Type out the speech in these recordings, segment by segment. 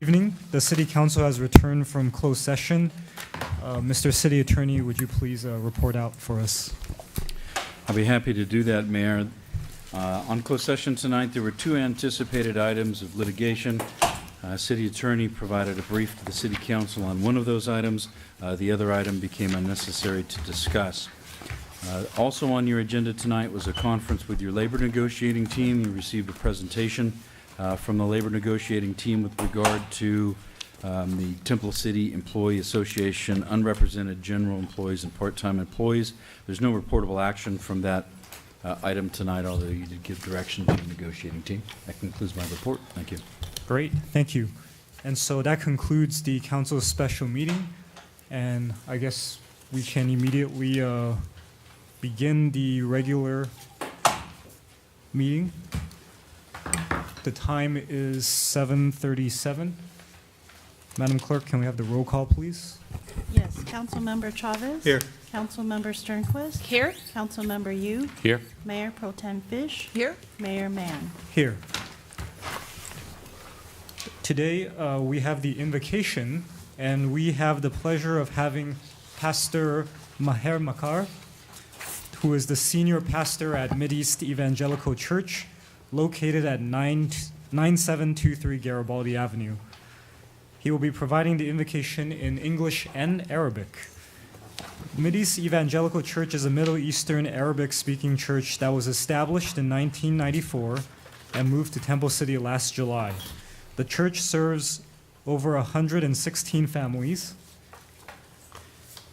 Evening. The City Council has returned from closed session. Mr. City Attorney, would you please report out for us? I'll be happy to do that, Mayor. On closed session tonight, there were two anticipated items of litigation. City Attorney provided a brief to the City Council on one of those items. The other item became unnecessary to discuss. Also on your agenda tonight was a conference with your labor negotiating team. You received a presentation from the labor negotiating team with regard to the Temple City Employee Association, unrepresented general employees and part-time employees. There's no reportable action from that item tonight, although you did give direction to the negotiating team. That concludes my report. Thank you. Great, thank you. And so that concludes the council's special meeting. And I guess we can immediately begin the regular meeting. The time is 7:37. Madam Clerk, can we have the roll call, please? Yes, Councilmember Chavez. Here. Councilmember Sternquist. Here. Councilmember Yu. Here. Mayor Pro Tem Fish. Here. Mayor Mann. Here. Today, we have the invocation, and we have the pleasure of having Pastor Maher Makar, who is the senior pastor at Mideast Evangelical Church, located at 9723 Garibaldi Avenue. He will be providing the invocation in English and Arabic. Mideast Evangelical Church is a Middle Eastern Arabic-speaking church that was established in 1994 and moved to Temple City last July. The church serves over 116 families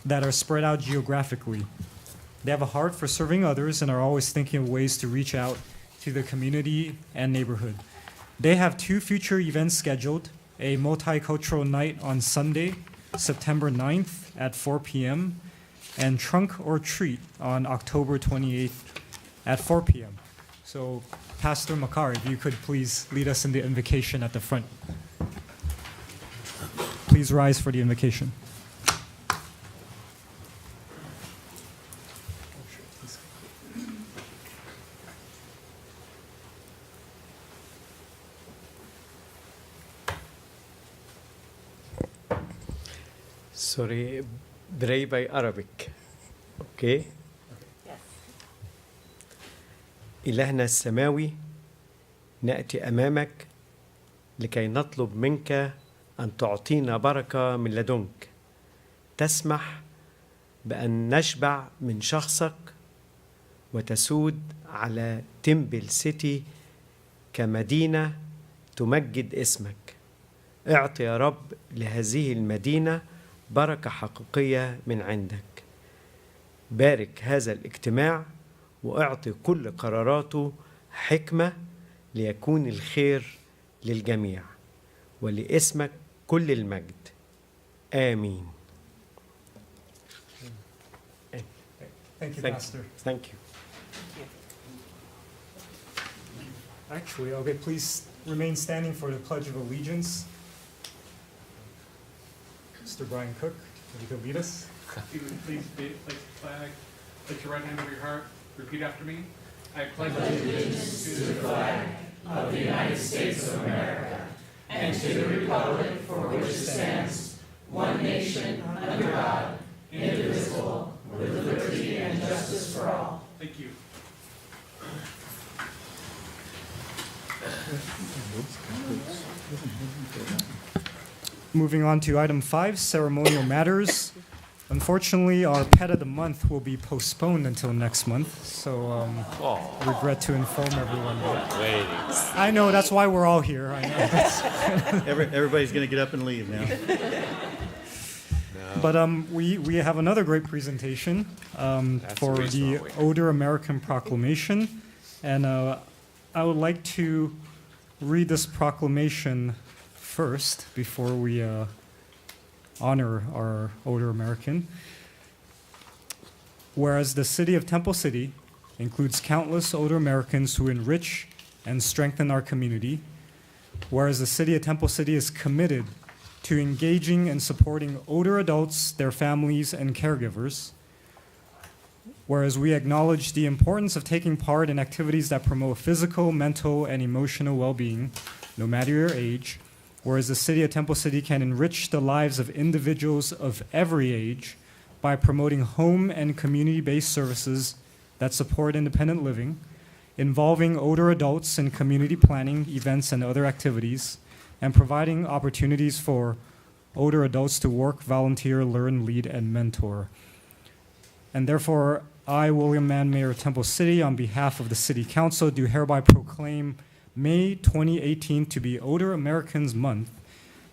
that are spread out geographically. They have a heart for serving others and are always thinking of ways to reach out to the community and neighborhood. They have two future events scheduled: a multicultural night on Sunday, September 9th at 4 p.m., and Trunk or Treat on October 28th at 4 p.m. So, Pastor Makar, if you could please lead us in the invocation at the front. Please rise for the invocation. Sorry, pray by Arabic. Okay? Yes. إلهنا السماوي، نأتي أمامك لكي نطلب منك أن تعطينا بركة من لدنك، تسمح بأن نشبع من شخصك وتسود على تمبل سيتي كمدينة تمجد اسمك. اعط يا رب لهذه المدينة بركة حقيقية من عندك. بارك هذا الاجتماع واعطي كل قراراته حكمة ليكون الخير للجميع ولاسمك كل المجد. آمين. Thank you, Thank Pastor. you. Thank you. Actually, okay, please remain standing for the Pledge of Allegiance. Mr. Brian Cook, if you could lead us. Please place the flag, place your right hand over your heart, repeat after me. I pledge allegiance to the flag of the United States of America and to the republic for which it stands, one nation, under God, indivisible, with liberty and justice for all. Thank you. Moving on to item 5, ceremonial matters. Unfortunately, our pet of the month will be postponed until next month, so regret to inform everyone. I know, that's why we're all here. I know. Everybody's going to get up and leave now. But we have another great presentation for the Older American Proclamation, and I would like to read this proclamation first before we honor our older American. Whereas the city of Temple City includes countless older Americans who enrich and strengthen our community, whereas the city of Temple City is committed to engaging and supporting older adults, their families, and caregivers, whereas we acknowledge the importance of taking part in activities that promote physical, mental, and emotional well-being, no matter your age, whereas the city of Temple City can enrich the lives of individuals of every age by promoting home and community-based services that support independent living, involving older adults in community planning, events, and other activities, and providing opportunities for older adults to work, volunteer, learn, lead, and mentor. And therefore, I, William Mann, Mayor of Temple City, on behalf of the City Council, do hereby proclaim May 2018 to be Older Americans Month,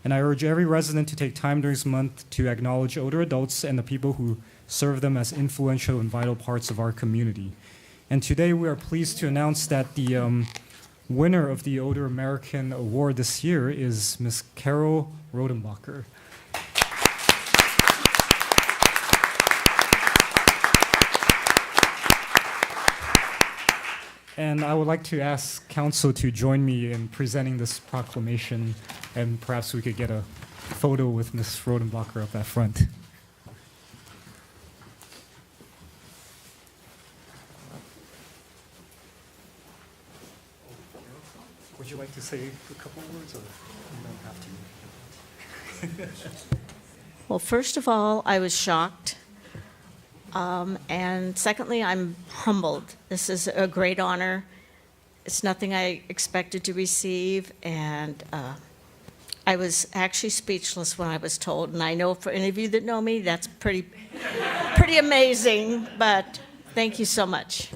and I urge every resident to take time during this month to acknowledge older adults and the people who serve them as influential and vital parts of our community. And today we are pleased to announce that the winner of the Older American Award this year is Ms. Carol Rodenbacher. And I would like to ask council to join me in presenting this proclamation, and perhaps we could get a photo with Ms. Rodenbacher up at front. Would you like to say a couple of words, or you don't have to? Well, first of all, I was shocked. And secondly, I'm humbled. This is a great honor. It's nothing I expected to receive, and I was actually speechless when I was told. And I know for any of you that know me, that's pretty amazing, but thank you so much.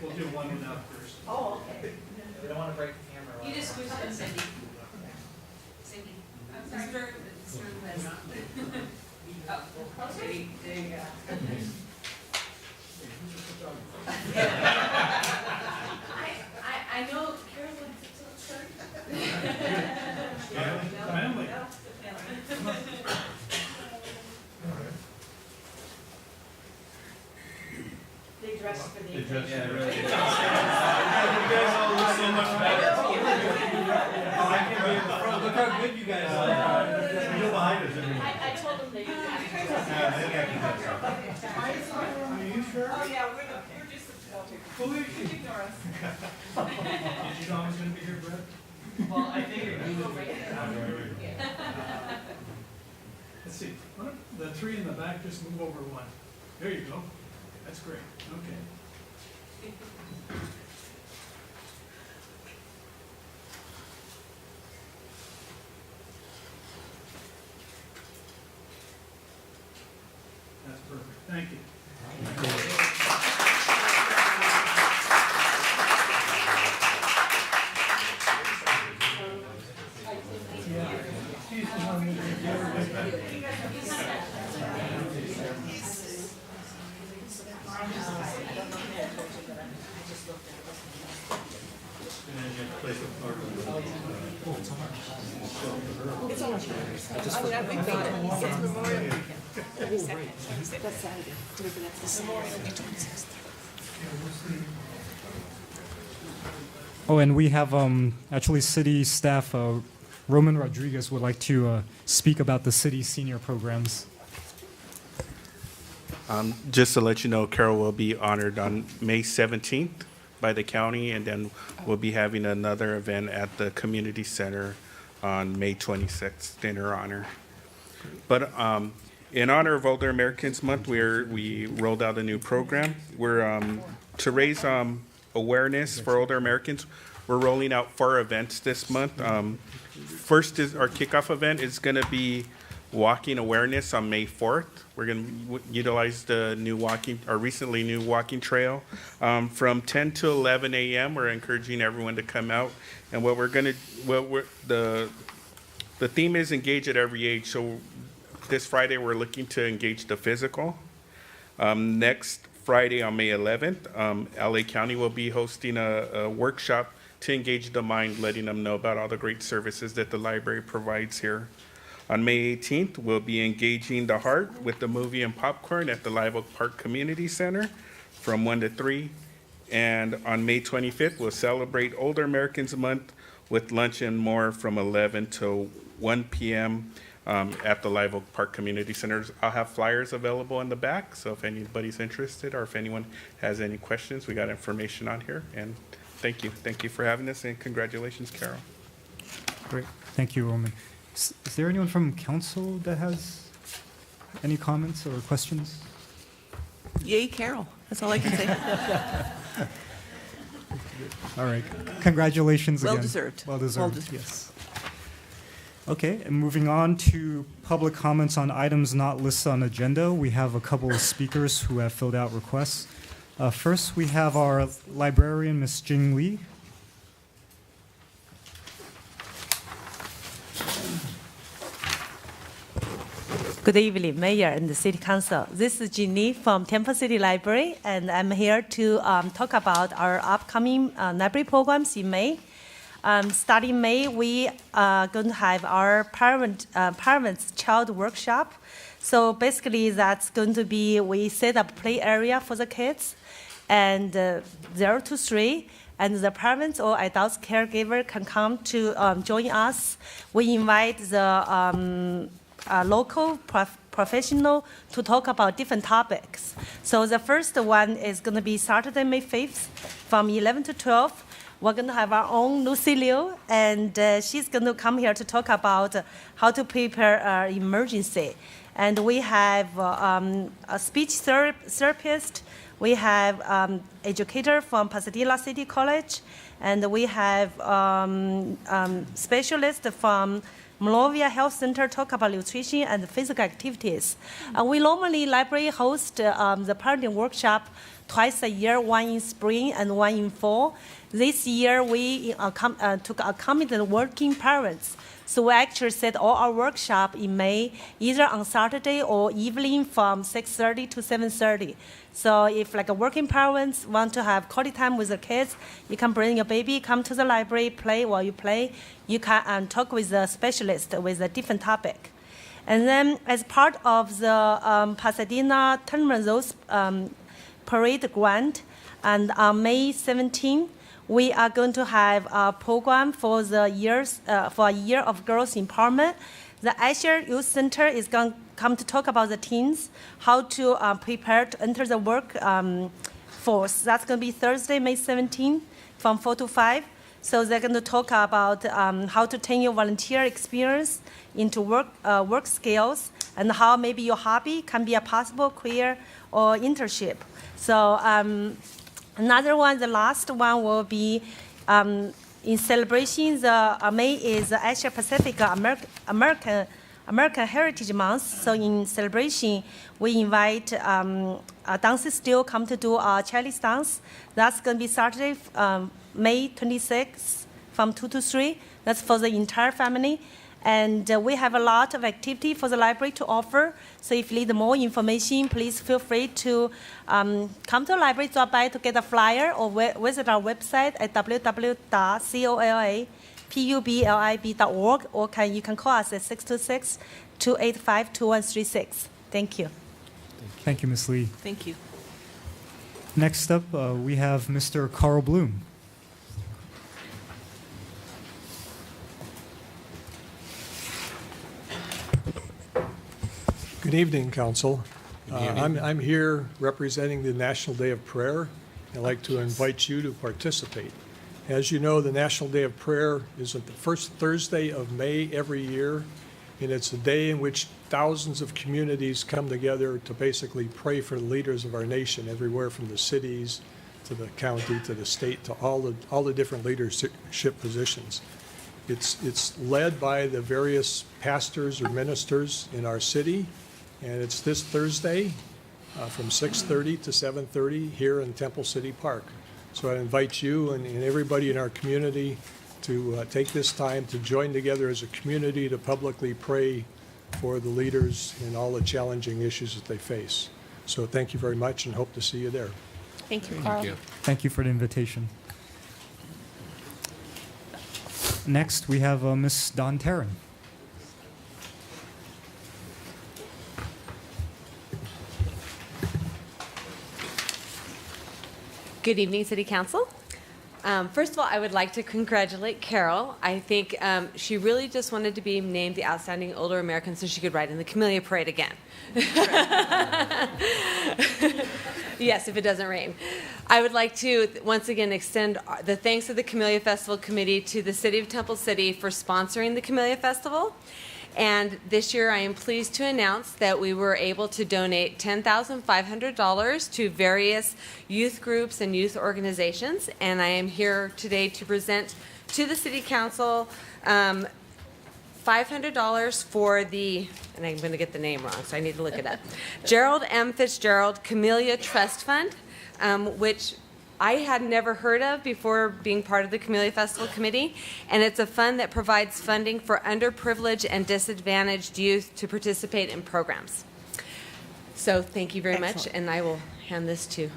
We'll do one enough first. Oh, okay. We don't want to break the camera. You just squish it, Cindy. Cindy. I'm sorry. Mr. West. Oh, Cindy, there you go. I know Carol would start. Family. They dressed for the Yeah, really. Look how good you guys are. You're behind us. I told them they Are you sure? Oh, yeah, we're just ignore us. Did you know I was gonna be here, Brett? Well, I figured you would. Let's see, why don't the three in the back just move over one. There you go. That's great, okay. That's perfect, thank you. Oh, and we have actually city staff, Roman Rodriguez would like to speak about the city senior programs. Just to let you know, Carol will be honored on May 17th by the county, and then we'll be having another event at the community center on May 26th in her honor. But in honor of Older Americans Month, we rolled out a new program. We're to raise awareness for older Americans. We're rolling out 4 events this month. First is our kickoff event is going to be walking awareness on May 4th. We're going to utilize the recently new walking trail from 10 to 11 a.m. We're encouraging everyone to come out, and the theme is engage at every age. So this Friday we're looking to engage the physical. Next Friday on May 11th, LA County will be hosting a workshop to engage the mind, letting them know about all the great services that the library provides here. On May 18th, we'll be engaging the heart with the movie and popcorn at the Live Oak Park Community Center from 1 to 3. And on May 25th, we'll celebrate Older Americans Month with lunch and more from 11 to 1 p.m. At the Live Oak Park Community Centers. I'll have flyers available in the back, so if anybody's interested or if anyone has any questions, we got information on here. And thank you. Thank you for having us, and congratulations, Carol. Great. Thank you, Roman. Is there anyone from council that has any comments or questions? Yay, Carol. That's all I can say. All right. Congratulations again. Well deserved. Well deserved. Well deserved. Yes. Okay, and moving on to public comments on items not listed on agenda. We have a couple of speakers who have filled out requests. First, we have our librarian, Ms. Jing Lee. Good evening, Mayor and the City Council. This is Jeannie from Temple City Library, and I'm here to talk about our upcoming library programs in May. Starting May, we are going to have our parents' child workshop. So basically, that's going to be, we set up play area for the kids, and 0 to 3, and the parents or adults caregiver can come to join us. We invite the local professional to talk about different topics. So the first one is going to be Saturday, May 5th, from 11 to 12. We're going to have our own Lucilio, and she's going to come here to talk about how to prepare emergency. And we have a speech therapist, we have educator from Pasadena City College, and we have specialist from Monrovia Health Center talk about nutrition and physical activities. We normally library host the parenting workshop twice a year, one in spring and one in fall. This year we took accommodated working parents. So we actually set all our workshop in May, either on Saturday or evening from 6:30 to 7:30. So if like a working parents want to have quality time with the kids, you can bring your baby, come to the library, play while you play. You can talk with a specialist with a different topic. And then as part of the Pasadena Tournament Rose Parade Grant, and on May 17, we are going to have a program for the for a year of girls empowerment. The Asher Youth Center is going to come to talk about the teens, how to prepare to enter the workforce. That's going to be Thursday, May 17, from 4 to 5. So they're going to talk about how to turn your volunteer experience into work skills, and how maybe your hobby can be a possible career or internship. So another one, the last one will be in celebration. The May is the Asia Pacific American Heritage Month. So in celebration, we invite dance studio come to do a Chinese dance. That's going to be Saturday, May 26th, from 2 to 3. That's for the entire family. And we have a lot of activity for the library to offer. So if you need more information, please feel free to come to the library, drop by to get a flyer, or visit our website at www.collab.org, or you can call us at 626-285-2136. Thank you. Thank you, Ms. Lee. Thank you. Next up, we have Mr. Carl Bloom. Good evening, Council. I'm here representing the National Day of Prayer. I'd like to invite you to participate. As you know, the National Day of Prayer is at the first Thursday of May every year, and it's a day in which thousands of communities come together to basically pray for the leaders of our nation, everywhere from the cities to the county to the state to all the different leadership positions. It's led by the various pastors or ministers in our city. And it's this Thursday from 6:30 to 7:30 here in Temple City Park. So I invite you and everybody in our community to take this time to join together as a community to publicly pray for the leaders and all the challenging issues that they face. So thank you very much, and hope to see you there. Thank you, Carl. Thank you for the invitation. Next, we have Ms. Dawn Taryn. Good evening, City Council. First of all, I would like to congratulate Carol. I think she really just wanted to be named the Outstanding Older American so she could ride in the Camellia Parade again. Yes, if it doesn't rain. I would like to once again extend the thanks of the Camellia Festival Committee to the City of Temple City for sponsoring the Camellia Festival. And this year, I am pleased to announce that we were able to donate $10,500 to various youth groups and youth organizations. And I am here today to present to the City Council $500 for the, and I'm going to get the name wrong, so I need to look it up, Gerald M. Fitzgerald Camellia Trust Fund, which I had never heard of before being part of the Camellia Festival Committee, and it's a fund that provides funding for underprivileged and disadvantaged youth to participate in programs. So thank you very much, and I will hand this to.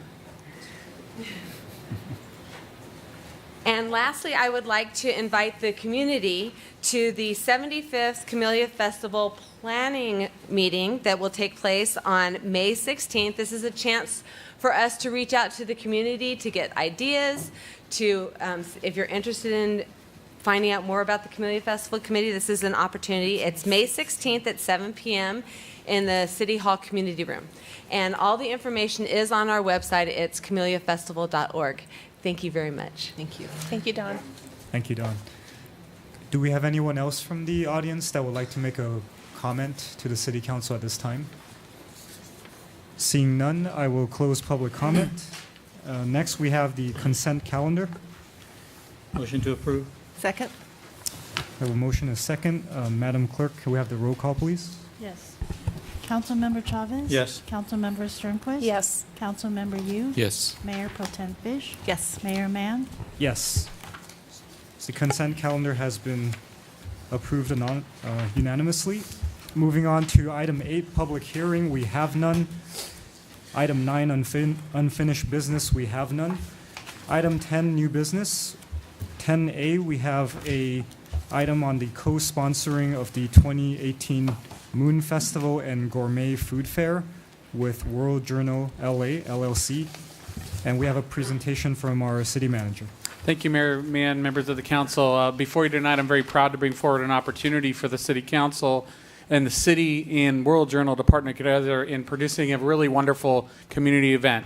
And lastly, I would like to invite the community to the 75th Camellia Festival planning meeting that will take place on May 16th. This is a chance for us to reach out to the community to get ideas, to, if you're interested in finding out more about the Camellia Festival Committee, this is an opportunity. It's May 16th at 7 p.m. in the City Hall Community Room. And all the information is on our website. It's camelliafestival.org. Thank you very much. Thank you. Thank you, Don. Thank you, Dawn. Do we have anyone else from the audience that would like to make a comment to the City Council at this time? Seeing none, I will close public comment. Next, we have the consent calendar. Motion to approve. Second? I have a motion and a second. Madam Clerk, can we have the roll call, please? Yes. Councilmember Chavez? Yes. Councilmember Sternquist? Yes. Councilmember Yu? Yes. Mayor Pro Tem Fish? Yes. Mayor Mann? Yes. The consent calendar has been approved unanimously. Moving on to item 8, public hearing, we have none. Item 9, unfinished business, we have none. Item 10, new business. 10A, we have a item on the co-sponsoring of the 2018 Moon Festival and Gourmet Food Fair with World Journal LA, LLC. And we have a presentation from our city manager. Thank you, Mayor Mann, members of the council. Before you tonight, I'm very proud to bring forward an opportunity for the city council and the city and World Journal to partner together in producing a really wonderful community event,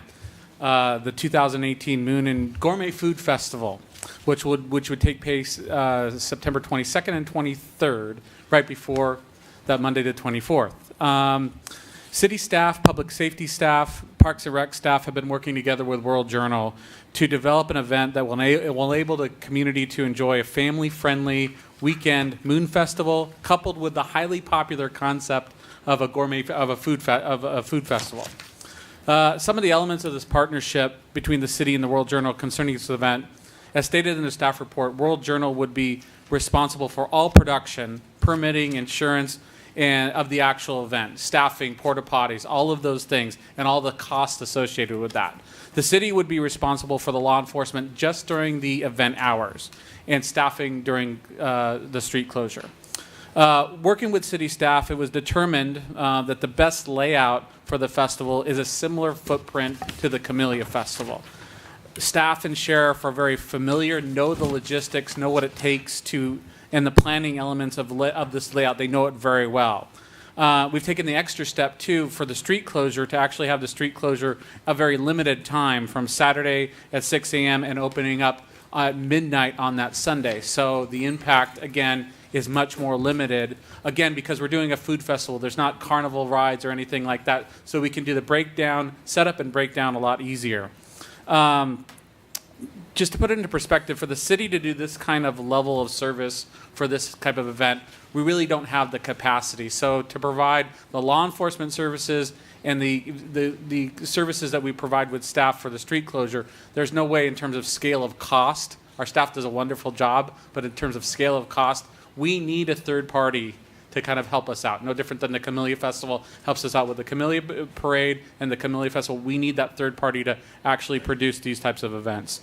the 2018 Moon and Gourmet Food Festival, which would take place September 22nd and 23rd, right before that Monday the 24th. City staff, public safety staff, Parks and Rec staff have been working together with World Journal to develop an event that will enable the community to enjoy a family-friendly weekend moon festival, coupled with the highly popular concept of a food festival. Some of the elements of this partnership between the city and the World Journal concerning this event, as stated in the staff report, World Journal would be responsible for all production, permitting, insurance, and of the actual event, staffing, porta potties, all of those things, and all the costs associated with that. The city would be responsible for the law enforcement just during the event hours and staffing during the street closure. Working with city staff, it was determined that the best layout for the festival is a similar footprint to the Camellia Festival. Staff and sheriff are very familiar, know the logistics, know what it takes to, and the planning elements of this layout. They know it very well. We've taken the extra step, too, for the street closure to actually have the street closure a very limited time from Saturday at 6 a.m. and opening up at midnight on that Sunday. So the impact, again, is much more limited. Again, because we're doing a food festival, there's not carnival rides or anything like that. So we can do the breakdown, setup and breakdown a lot easier. Just to put it into perspective, for the city to do this kind of level of service for this type of event, we really don't have the capacity. So to provide the law enforcement services and the services that we provide with staff for the street closure, there's no way in terms of scale of cost. Our staff does a wonderful job, but in terms of scale of cost, we need a third party to kind of help us out. No different than the Camellia Festival helps us out with the Camellia Parade and the Camellia Festival. We need that third party to actually produce these types of events.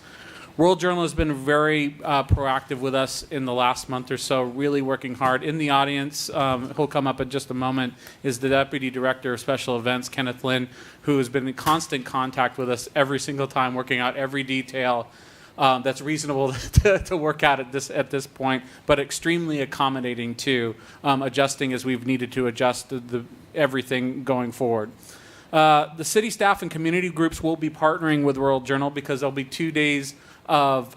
World Journal has been very proactive with us in the last month or so, really working hard. In the audience, he'll come up in just a moment, is the Deputy Director of Special Events, Kenneth Lin, who has been in constant contact with us every single time, working out every detail that's reasonable to work out at this point, but extremely accommodating too, adjusting as we've needed to adjust everything going forward. The city staff and community groups will be partnering with World Journal because there'll be 2 days of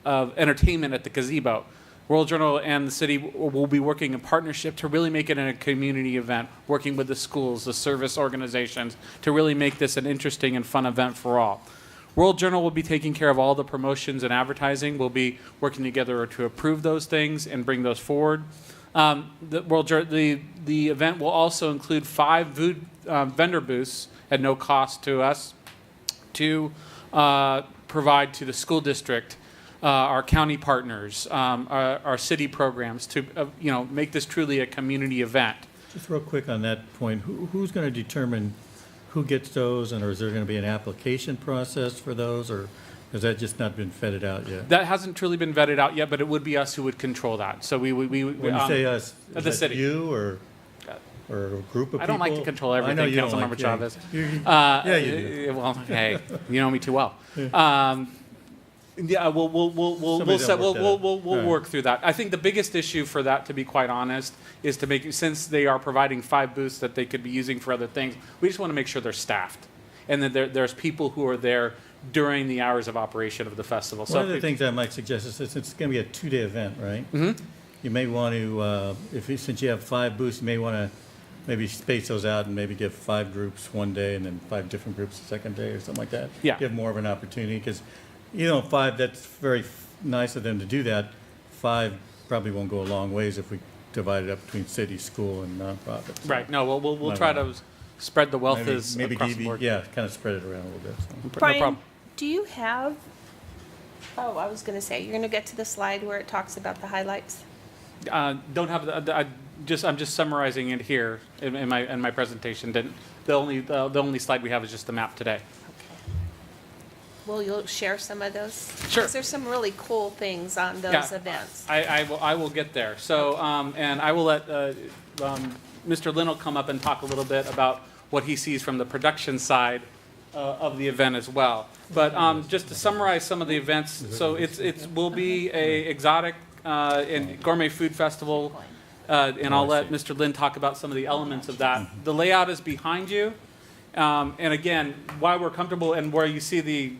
entertainment at the gazebo. World Journal and the city will be working in partnership to really make it a community event, working with the schools, the service organizations, to really make this an interesting and fun event for all. World Journal will be taking care of all the promotions and advertising. We'll be working together to approve those things and bring those forward. The event will also include 5 food vendor booths at no cost to us to provide to the school district, our county partners, our city programs to make this truly a community event. Just real quick on that point, who's going to determine who gets those, and or is there going to be an application process for those, or has that just not been vetted out yet? That hasn't truly been vetted out yet, but it would be us who would control that. So we when you say us, is the that city. You or a group of people? I don't like to control everything, I know you Councilmember don't Chavez. Yeah, you do. Well, hey, you know me too well. Yeah, we'll work through that. I think the biggest issue for that, to be quite honest, is to make, since they are providing 5 booths that they could be using for other things, we just want to make sure they're staffed and that there's people who are there during the hours of operation of the festival. One of the things I might suggest is since it's going to be a 2-day event, right? Mm-hmm. You may want to, since you have 5 booths, you may want to maybe space those out and maybe give 5 groups one day and then 5 different groups the second day or something like that. Yeah. Give more of an opportunity because, 5, that's very nice of them to do that. 5 probably won't go a long ways if we divide it up between city, school, and nonprofit. So right. No, we'll try to spread the wealth across the board. Yeah, kind of spread it around a little bit. So. No Brian, problem. do you have, I was going to say, you're going to get to the slide where it talks about the highlights? Don't have I'm just summarizing it here in my presentation. The only slide we have is just the map today. Well, you'll share some of those? Sure. Because there's some really cool things on those events. I will get there. So and I will let Mr. Lin will come up and talk a little bit about what he sees from the production side of the event as well. But just to summarize some of the events, so it will be a exotic and gourmet food festival, and I'll let Mr. Lin talk about some of the elements of that. The layout is behind you, and again, why we're comfortable and where you see the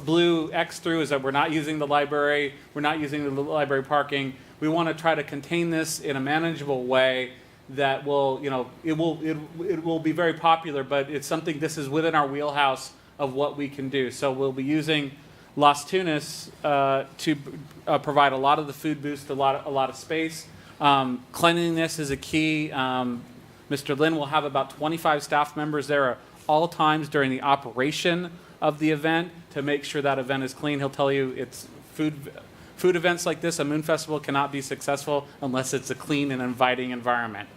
blue X through is that we're not using the library, we're not using the library parking. We want to try to contain this in a manageable way that will, it will be very popular, but it's something, this is within our wheelhouse of what we can do. So we'll be using Las Tunas to provide a lot of the food booths, a lot of space. Cleanliness is a key. Mr. Lin will have about 25 staff members there at all times during the operation of the event to make sure that event is clean. He'll tell you it's food events like this, a Moon Festival cannot be successful unless it's a clean and inviting environment.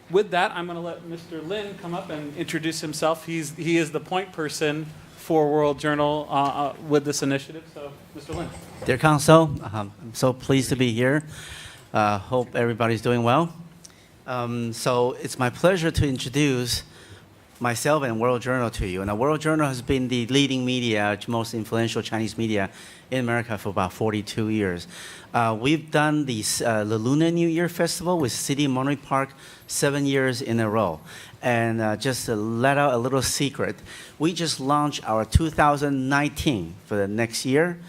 With that, I'm going to let Mr. Lin come up and introduce himself. He is the point person for World Journal with this initiative. So, Mr. Lin. Dear Council, I'm so pleased to be here. Hope everybody's doing well. So it's my pleasure to introduce myself and World Journal to you. And World Journal has been the leading media, most influential Chinese media in America for about 42 years. We've done the Lunar New Year Festival with City Monterey Park 7 years in a row. And just to let out a little secret, we just launched our 2019 for the next year.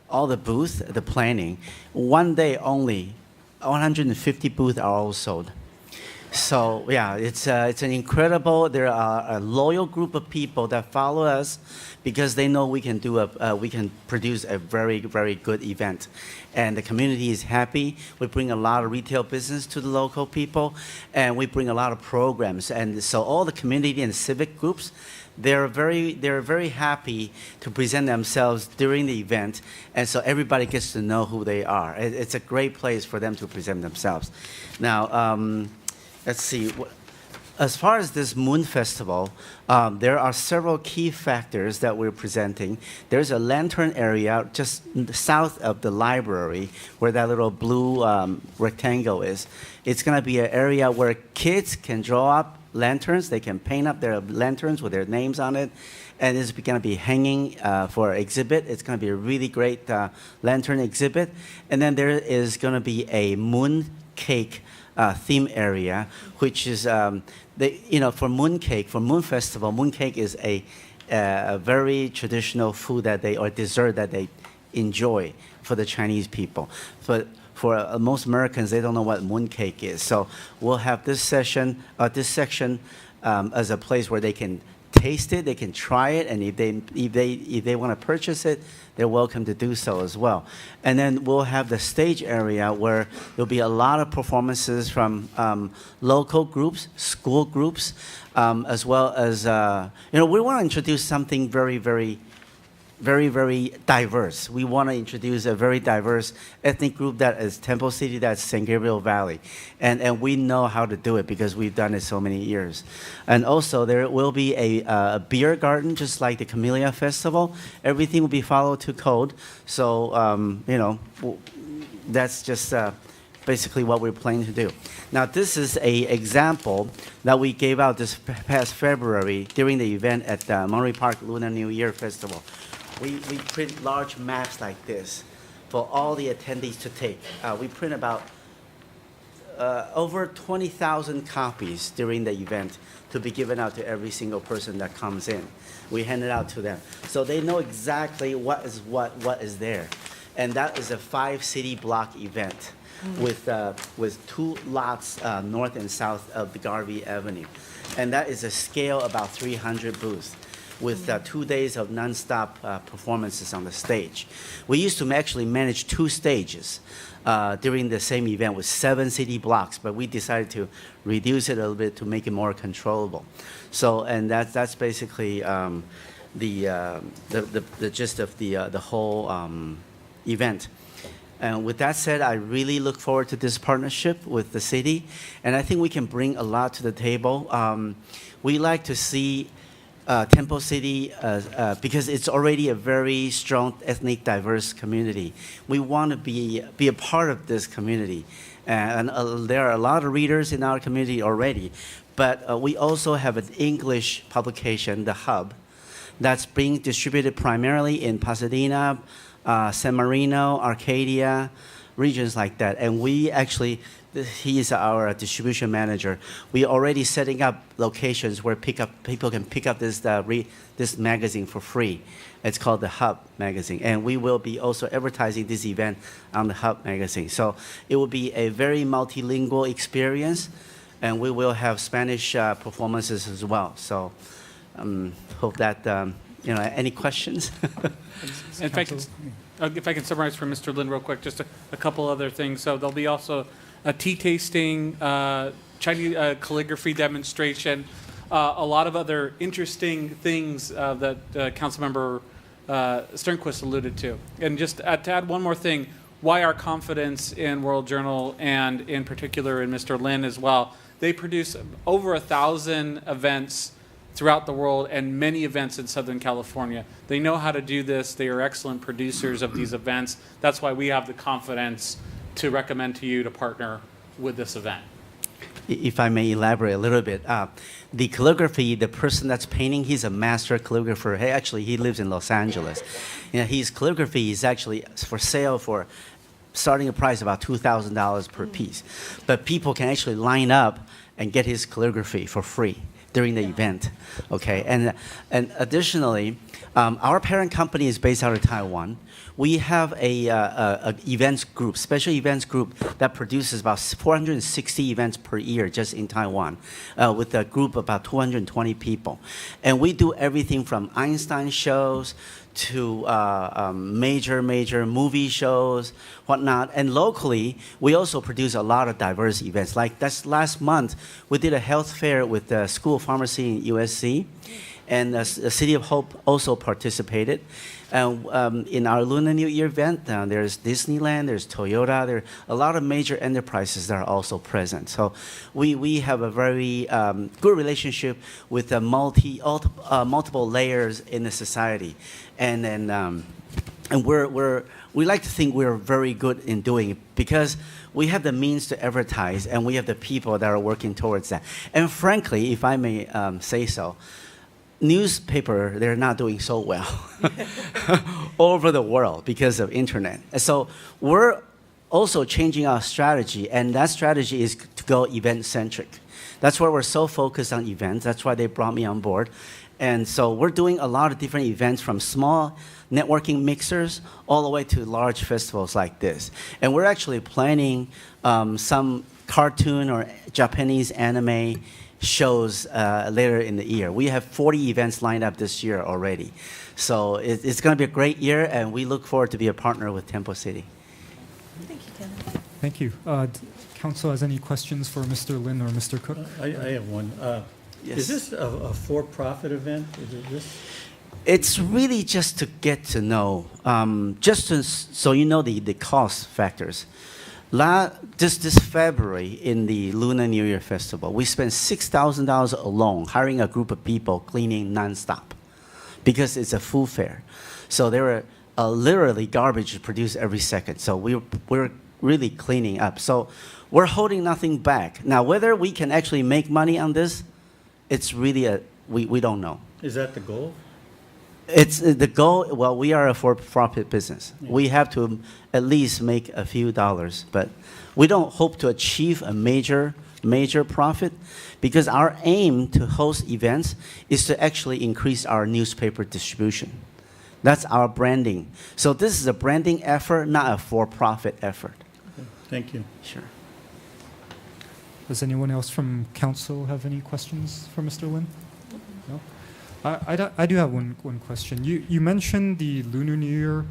All the booths, the planning, one day only, 150 booths are all sold. So yeah, it's an incredible. There are a loyal group of people that follow us because they know we can we can produce a very, very good event, and the community is happy. We bring a lot of retail business to the local people, and we bring a lot of programs. And so all the community and civic groups, they're very happy to present themselves during the event, and so everybody gets to know who they are. It's a great place for them to present themselves. Now. Let's see. as far as this Moon Festival, there are several key factors that we're presenting. There's a lantern area just south of the library where that little blue rectangle is. It's going to be an area where kids can draw up lanterns. They can paint up their lanterns with their names on it. And it's going to be hanging for exhibit. It's going to be a really great lantern exhibit. And then there is going to be a moon cake theme area, which is, for moon cake, for Moon Festival, moon cake is a very traditional food or dessert that they enjoy for the Chinese people. But for most Americans, they don't know what moon cake is. So we'll have this section as a place where they can taste it, they can try it, and if they want to purchase it, they're welcome to do so as well. And then we'll have the stage area where there'll be a lot of performances from local groups, school groups, as well as we want to introduce something very, very diverse. We want to introduce a very diverse ethnic group that is Temple City, that's San Gabriel Valley. And we know how to do it because we've done it so many years. And also there will be a beer garden, just like the Camellia Festival. Everything will be followed to code. So, that's just basically what we're planning to do. Now, this is an example that we gave out this past February during the event at the Monterey Park Lunar New Year Festival. We print large maps like this for all the attendees to take. We print about over 20,000 copies during the event to be given out to every single person that comes in. We hand it out to them. So they know exactly what is there. And that is a 5-city block event with 2 lots north and south of the Garvey Avenue. And that is a scale about 300 booths, with 2 days of nonstop performances on the stage. We used to actually manage 2 stages during the same event with 7 city blocks, but we decided to reduce it a little bit to make it more controllable. So, and that's basically the gist of the whole event. And with that said, I really look forward to this partnership with the city, and I think we can bring a lot to the table. We like to see Temple City, because it's already a very strong ethnic diverse community. We want to be a part of this community. And there are a lot of readers in our community already, but we also have an English publication, The Hub, that's being distributed primarily in Pasadena, San Marino, Arcadia, regions like that. And we actually, he is our distribution manager. We already setting up locations where people can pick up this magazine for free. It's called the Hub magazine, and we will be also advertising this event on the Hub magazine. So it will be a very multilingual experience, and we will have Spanish performances as well. So hope that any questions. If I can summarize for Mr. Lin real quick, just a couple other things. So there'll be also a tea tasting, Chinese calligraphy demonstration, a lot of other interesting things that Councilmember Sternquist alluded to. And just to add one more thing, why our confidence in World Journal and in particular in Mr. Lin as well. They produce over 1,000 events throughout the world and many events in Southern California. They know how to do this. They are excellent producers of these events. That's why we have the confidence to recommend to you to partner with this event. If I may elaborate a little bit, the calligraphy, the person that's painting, he's a master calligrapher. He lives in Los Angeles. His calligraphy is actually for sale for starting a price about $2,000 per piece. But people can actually line up and get his calligraphy for free during the event, okay? And additionally, our parent company is based out of Taiwan. We have a events group, special events group that produces about 460 events per year just in Taiwan, with a group of about 220 people. And we do everything from Einstein shows to major movie shows, whatnot. And locally, we also produce a lot of diverse events. Like last month, we did a health fair with the School of Pharmacy in USC. And the City of Hope also participated. And in our Lunar New Year event, there's Disneyland, there's Toyota, there are a lot of major enterprises that are also present. So we have a very good relationship with the multiple layers in the society. And then and we like to think we're very good in doing it because we have the means to advertise and we have the people that are working towards that. And frankly, if I may say so, newspaper, they're not doing so well all over the world because of internet. And so we're also changing our strategy, and that strategy is to go event-centric. That's why we're so focused on events. That's why they brought me on board. And so we're doing a lot of different events from small networking mixers all the way to large festivals like this. And we're actually planning some cartoon or Japanese anime shows later in the year. We have 40 events lined up this year already. So it's going to be a great year, and we look forward to be a partner with Temple City. Thank you, Kevin. Thank you. Council has any questions for Mr. Lin or Mr. Cook? I have one. Yes. Is this a for-profit event? Is it this? It's really just to get to know, so you know the cost factors. This February in the Lunar New Year Festival, we spent $6,000 alone hiring a group of people cleaning nonstop because it's a food fair. So there are literally garbage produced every second. So we're really cleaning up. So we're holding nothing back. Now, whether we can actually make money on this, it's really we don't know. Is that the goal? It's the goal. Well, we are a for-profit business. Yeah. We have to at least make a few dollars, but we don't hope to achieve a major profit because our aim to host events is to actually increase our newspaper distribution. That's our branding. So this is a branding effort, not a for-profit effort. Okay. Thank you. Sure. Does anyone else from council have any questions for Mr. Lin? No? I do have one question. You mentioned the Lunar New Year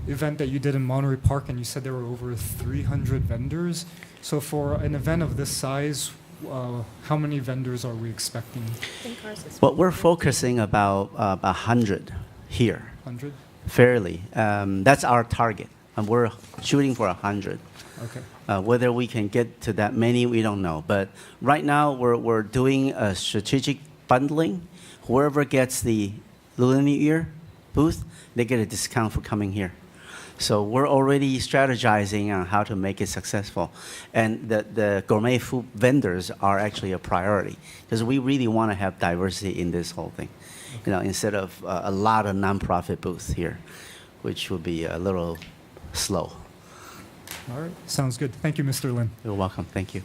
event that you did in Monterey Park, and you said there were over 300 vendors. So for an event of this size, how many vendors are we expecting? Well, we're focusing about 100 here. 100? Fairly. That's our target, and we're shooting for 100. Okay. Whether we can get to that many, we don't know. But right now, we're doing a strategic bundling. Whoever gets the Lunar New Year booth, they get a discount for coming here. So we're already strategizing on how to make it successful. And the gourmet food vendors are actually a priority because we really want to have diversity in this whole thing. You know, instead of a lot of nonprofit booths here, which will be a little slow. All right. Sounds good. Thank you, Mr. Lin. You're welcome. Thank you.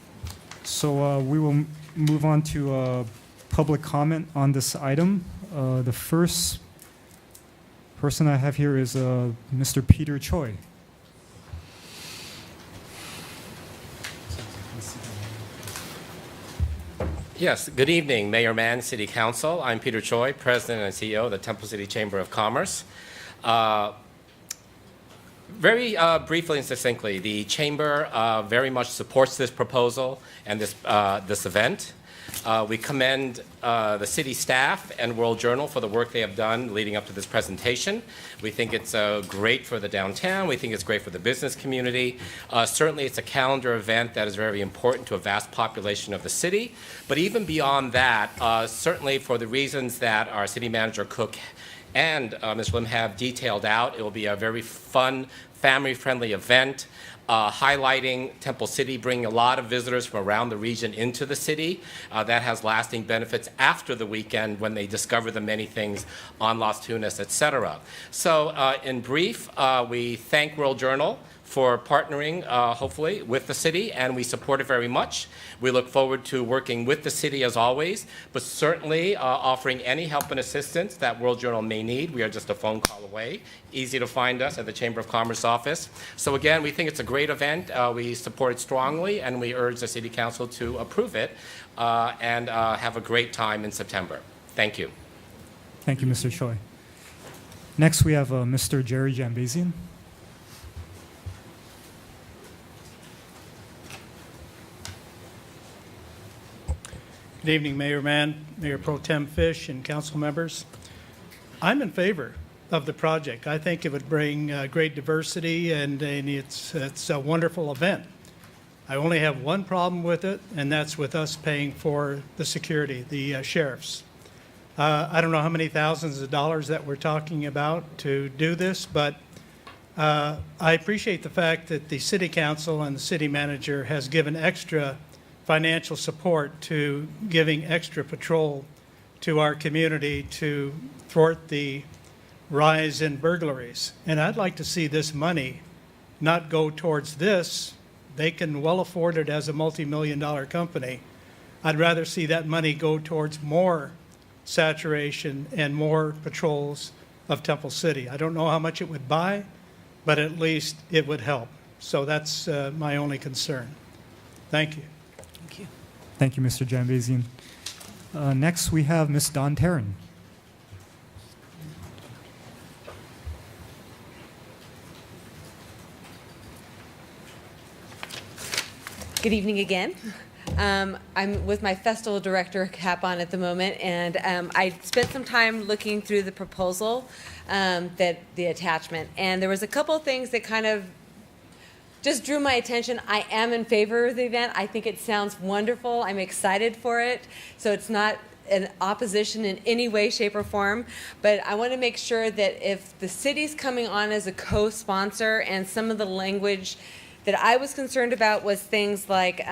So we will move on to public comment on this item. The first person I have here is Mr. Peter Choi. Yes, good evening, Mayor Mann, City Council. I'm Peter Choi, President and CEO of the Temple City Chamber of Commerce. Very briefly and succinctly, the Chamber very much supports this proposal and this event. We commend the city staff and World Journal for the work they have done leading up to this presentation. We think it's great for the downtown. We think it's great for the business community. Certainly, it's a calendar event that is very important to a vast population of the city. But even beyond that, certainly for the reasons that our city manager Cook and Ms. Lim have detailed out, it will be a very fun, family-friendly event. Highlighting Temple City, bringing a lot of visitors from around the region into the city. That has lasting benefits after the weekend when they discover the many things on Las Tunas, etc. So in brief, we thank World Journal for partnering, hopefully, with the city, and we support it very much. We look forward to working with the city as always, but certainly offering any help and assistance that World Journal may need. We are just a phone call away. Easy to find us at the Chamber of Commerce office. So again, we think it's a great event. We support it strongly, and we urge the City Council to approve it and have a great time in September. Thank you. Thank you, Mr. Choi. Next, we have Mr. Jerry Jambazian. Good evening, Mayor Mann, Mayor Pro Tem Fish, and council members. I'm in favor of the project. I think it would bring great diversity, and it's a wonderful event. I only have one problem with it, and that's with us paying for the security, the sheriffs. I don't know how many thousands of dollars that we're talking about to do this, but I appreciate the fact that the city council and the city manager has given extra financial support to giving extra patrol to our community to thwart the rise in burglaries. And I'd like to see this money not go towards this. They can well afford it as a multi-million-dollar company. I'd rather see that money go towards more saturation and more patrols of Temple City. I don't know how much it would buy, but at least it would help. So that's my only concern. Thank you. Thank you, Mr. Jambazian. Next, we have Ms. Dawn Taryn. Good evening again. I'm with my festival director cap on at the moment, and I spent some time looking through the proposal, that the attachment, and there was a couple of things that kind of just drew my attention. I am in favor of the event. I think it sounds wonderful. I'm excited for it. So it's not an opposition in any way, shape, or form. But I want to make sure that if the city's coming on as a co-sponsor, and some of the language that I was concerned about was things like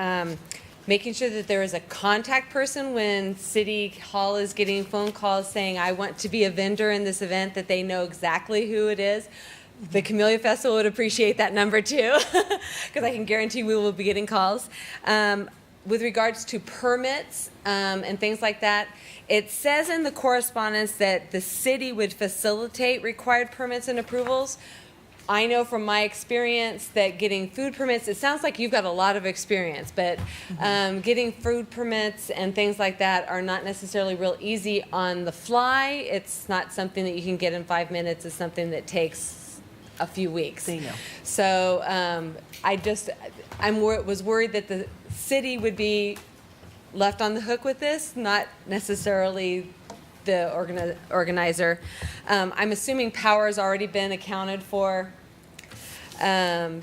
making sure that there is a contact person when City Hall is getting phone calls saying, I want to be a vendor in this event, that they know exactly who it is. The Camellia Festival would appreciate that number too, because I can guarantee we will be getting calls. With regards to permits and things like that, it says in the correspondence that the city would facilitate required permits and approvals. I know from my experience that getting food permits, it sounds like you've got a lot of experience, but getting food permits and things like that are not necessarily real easy on the fly. It's not something that you can get in 5 minutes. It's something that takes a few weeks. They know. So I was worried that the city would be left on the hook with this, not necessarily the organizer. I'm assuming power has already been accounted for. And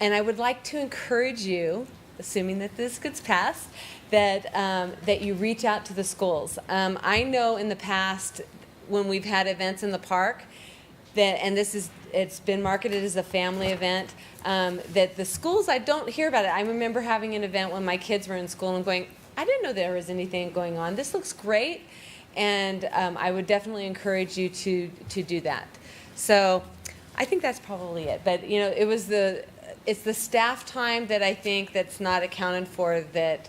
I would like to encourage you, assuming that this gets passed, that you reach out to the schools. I know in the past when we've had events in the park, it's been marketed as a family event, that the schools, I don't hear about it. I remember having an event when my kids were in school and going, I didn't know there was anything going on. This looks great. And I would definitely encourage you to do that. So I think that's probably it. But you know, it's the staff time that I think that's not accounted for, that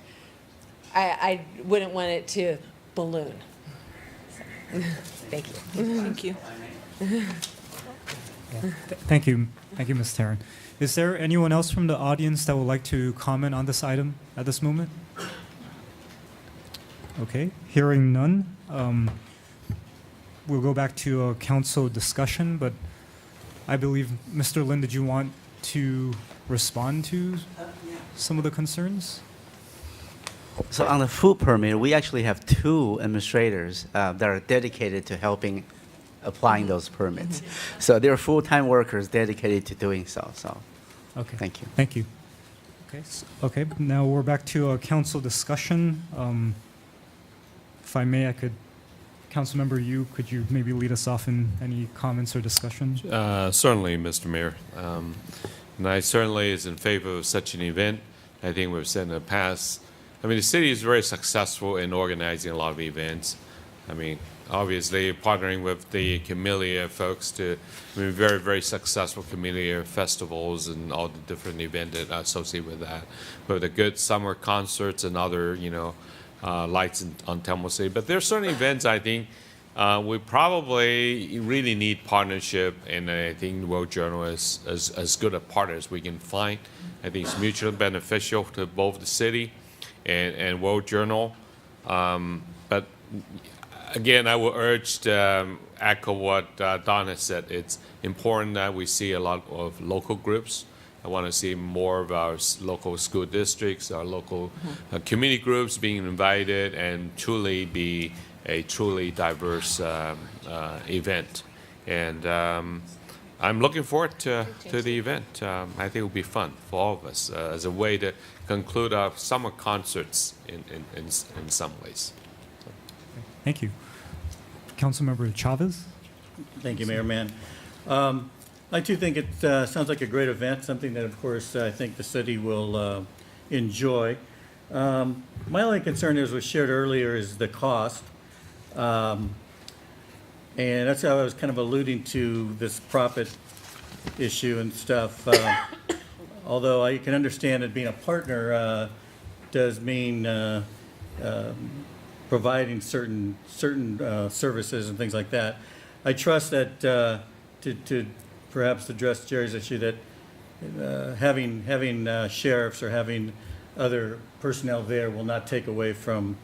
I wouldn't want it to balloon. So, thank you. Thank you. Thank you, Ms. Taryn. Is there anyone else from the audience that would like to comment on this item at this moment? Okay, hearing none, we'll go back to a council discussion, but I believe, Mr. Lin, did you want to respond to some of the concerns? So on the food permit, we actually have 2 administrators that are dedicated to helping applying those permits. So they're full-time workers dedicated to doing so. So, okay, thank you. Thank you. Okay, now we're back to a council discussion. If I may, Councilmember Yu, could you maybe lead us off in any comments or discussion? Certainly, Mr. Mayor. And I certainly is in favor of such an event. I think we've said in the past, I mean, the city is very successful in organizing a lot of events. I mean, obviously partnering with the Camellia folks to, very, very successful Camellia festivals and all the different events that are associated with that. With the good summer concerts and other, lights on Temple City. But there are certain events I think we probably really need partnership, and I think the World Journal is as good a partner as we can find. I think it's mutually beneficial to both the city and World Journal. But again, I will urge to echo what Don has said. It's important that we see a lot of local groups I want to see more of our local school districts, our local community groups being invited, and truly be a truly diverse event. And I'm looking forward to the event. I think it will be fun for all of us as a way to conclude our summer concerts in some ways. Thank you. Councilmember Chavez? Thank you, Mayor Mann. I too think it sounds like a great event, something that, of course, I think the city will enjoy. My only concern, as was shared earlier, is the cost. And that's how I was kind of alluding to this profit issue and stuff. Although I can understand that being a partner does mean providing certain services and things like that. I trust that to perhaps address Jerry's issue, that having sheriffs or having other personnel there will not take away from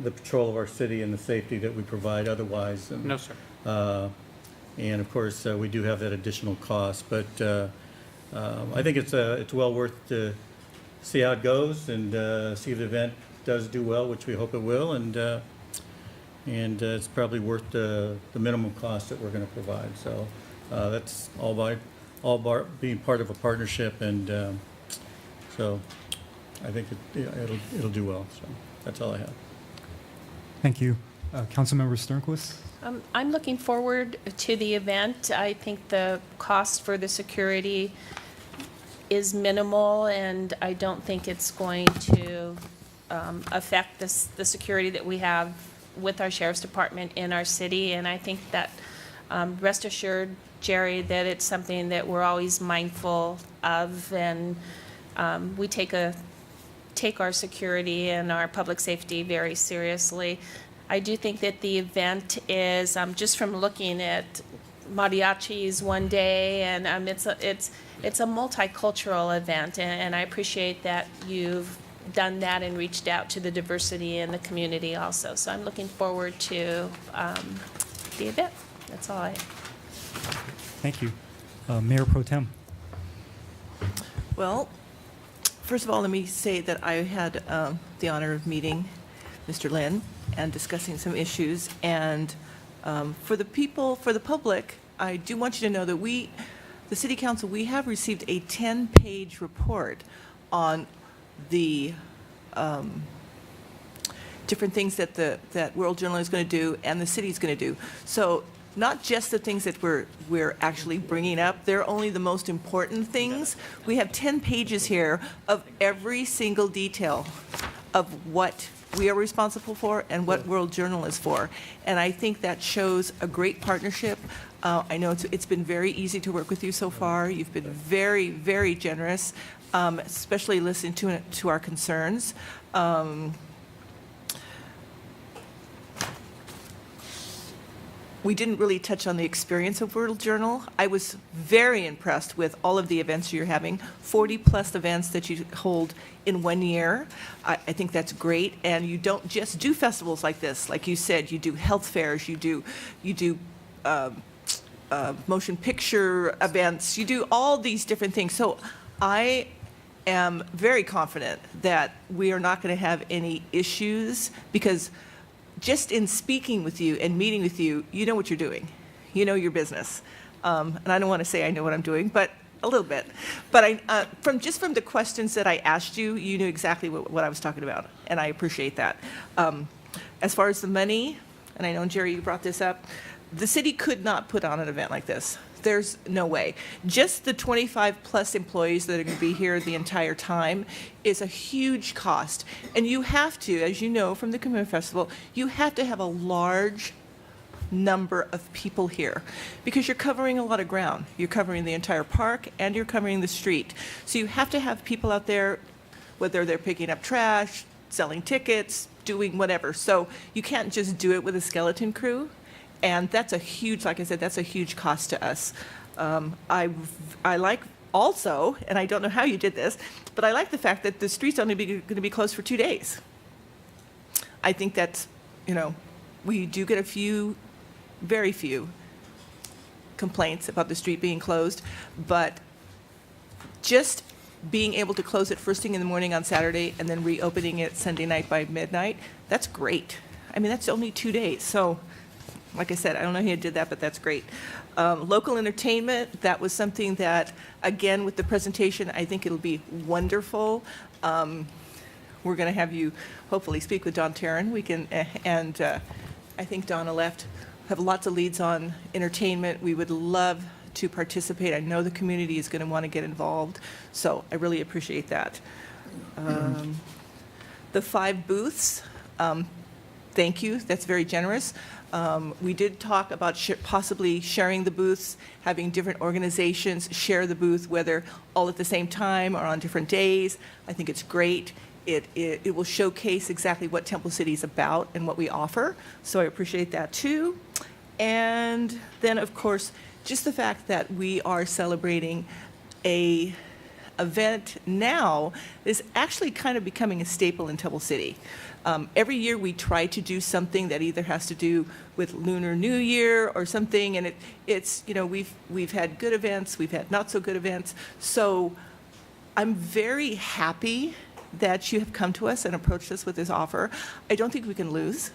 the patrol of our city and the safety that we provide otherwise. And, No, sir. and of course, we do have that additional cost, but I think it's well worth to see how it goes and see if the event does do well, which we hope it will, and it's probably worth the minimum cost that we're going to provide. So that's all being part of a partnership, and so I think it'll do well. So that's all I have. Thank you. Councilmember Sternquist? I'm looking forward to the event. I think the cost for the security is minimal, and I don't think it's going to affect the security that we have with our Sheriff's Department in our city. And I think that, rest assured, Jerry, that it's something that we're always mindful of, and we take our security and our public safety very seriously. I do think that the event is, just from looking at mariachis one day, and it's a multicultural event, and I appreciate that you've done that and reached out to the diversity in the community also. So I'm looking forward to the event. That's all I have. Thank you. Mayor Pro Tem? Well, first of all, let me say that I had the honor of meeting Mr. Lin and discussing some issues. And for the public, I do want you to know that the City Council, we have received a 10-page report on the different things that World Journal is going to do and the city is going to do. So not just the things that we're actually bringing up, they're only the most important things. We have 10 pages here of every single detail of what we are responsible for and what World Journal is for. And I think that shows a great partnership. I know it's been very easy to work with you so far. You've been very, very generous, especially listening to our concerns. We didn't really touch on the experience of World Journal. I was very impressed with all of the events you're having, 40-plus events that you hold in 1 year. I think that's great, and you don't just do festivals like this. Like you said, you do health fairs, you do motion picture events, you do all these different things. So I am very confident that we are not going to have any issues, because just in speaking with you and meeting with you, you know what you're doing. You know your business. And I don't want to say I know what I'm doing, but a little bit. But from the questions that I asked you, you knew exactly what I was talking about, and I appreciate that. As far as the money, and I know, Jerry, you brought this up, the city could not put on an event like this. There's no way. Just the 25-plus employees that are going to be here the entire time is a huge cost. And you have to, as you know from the Community Festival, you have to have a large number of people here, because you're covering a lot of ground. You're covering the entire park and you're covering the street. So you have to have people out there, whether they're picking up trash, selling tickets, doing whatever. So you can't just do it with a skeleton crew. And that's a huge, like I said, that's a huge cost to us. I like also, and I don't know how you did this, but I like the fact that the street's only going to be closed for 2 days. I think that's, we do get very few complaints about the street being closed, but just being able to close it first thing in the morning on Saturday and then reopening it Sunday night by midnight, that's great. I mean, that's only 2 days. So, like I said, I don't know how you did that, but that's great. Local entertainment, that was something that, again, with the presentation, I think it'll be wonderful. We're going to have you hopefully speak with Don Tarrant. We can, and I think Donna left, have lots of leads on entertainment. We would love to participate. I know the community is going to want to get involved, so I really appreciate that. The 5 booths, thank you. That's very generous. We did talk about possibly sharing the booths, having different organizations share the booth, whether all at the same time or on different days. I think it's great. It will showcase exactly what Temple City is about and what we offer, so I appreciate that too. And then, of course, just the fact that we are celebrating a event now is actually kind of becoming a staple in Temple City. Every year we try to do something that either has to do with Lunar New Year or something, and it's you know, we've had good events, we've had not so good events. So I'm very happy that you have come to us and approached us with this offer. I don't think we can lose.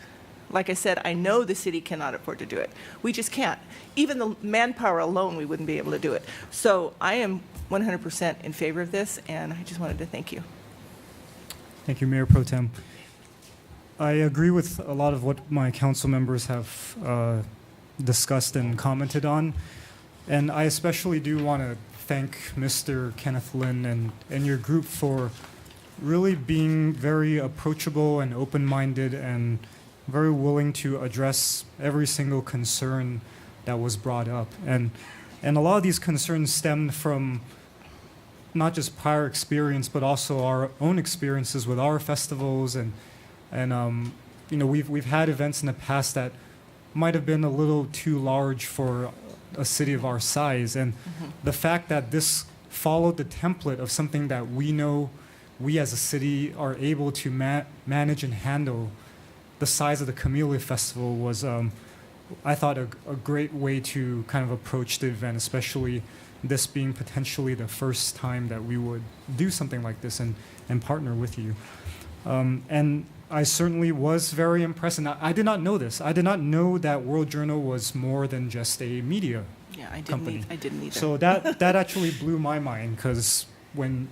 Like I said, I know the city cannot afford to do it. We just can't. Even the manpower alone, we wouldn't be able to do it. So I am 100% in favor of this, and I just wanted to thank you. Thank you, Mayor Pro Tem. I agree with a lot of what my council members have discussed and commented on. And I especially do want to thank Mr. Kenneth Lin and your group for really being very approachable and open-minded and very willing to address every single concern that was brought up. And a lot of these concerns stemmed from not just prior experience, but also our own experiences with our festivals. And you know, we've had events in the past that might have been a little too large for a city of our size. And the fact that this followed the template of something that we know we as a city are able to manage and handle the size of the Camellia Festival was, I thought, a great way to kind of approach the event, especially this being potentially the first time that we would do something like this and partner with you. And I certainly was very impressed, and I did not know this. I did not know that World Journal was more than just a media company. I didn't either. So that actually blew my mind, because when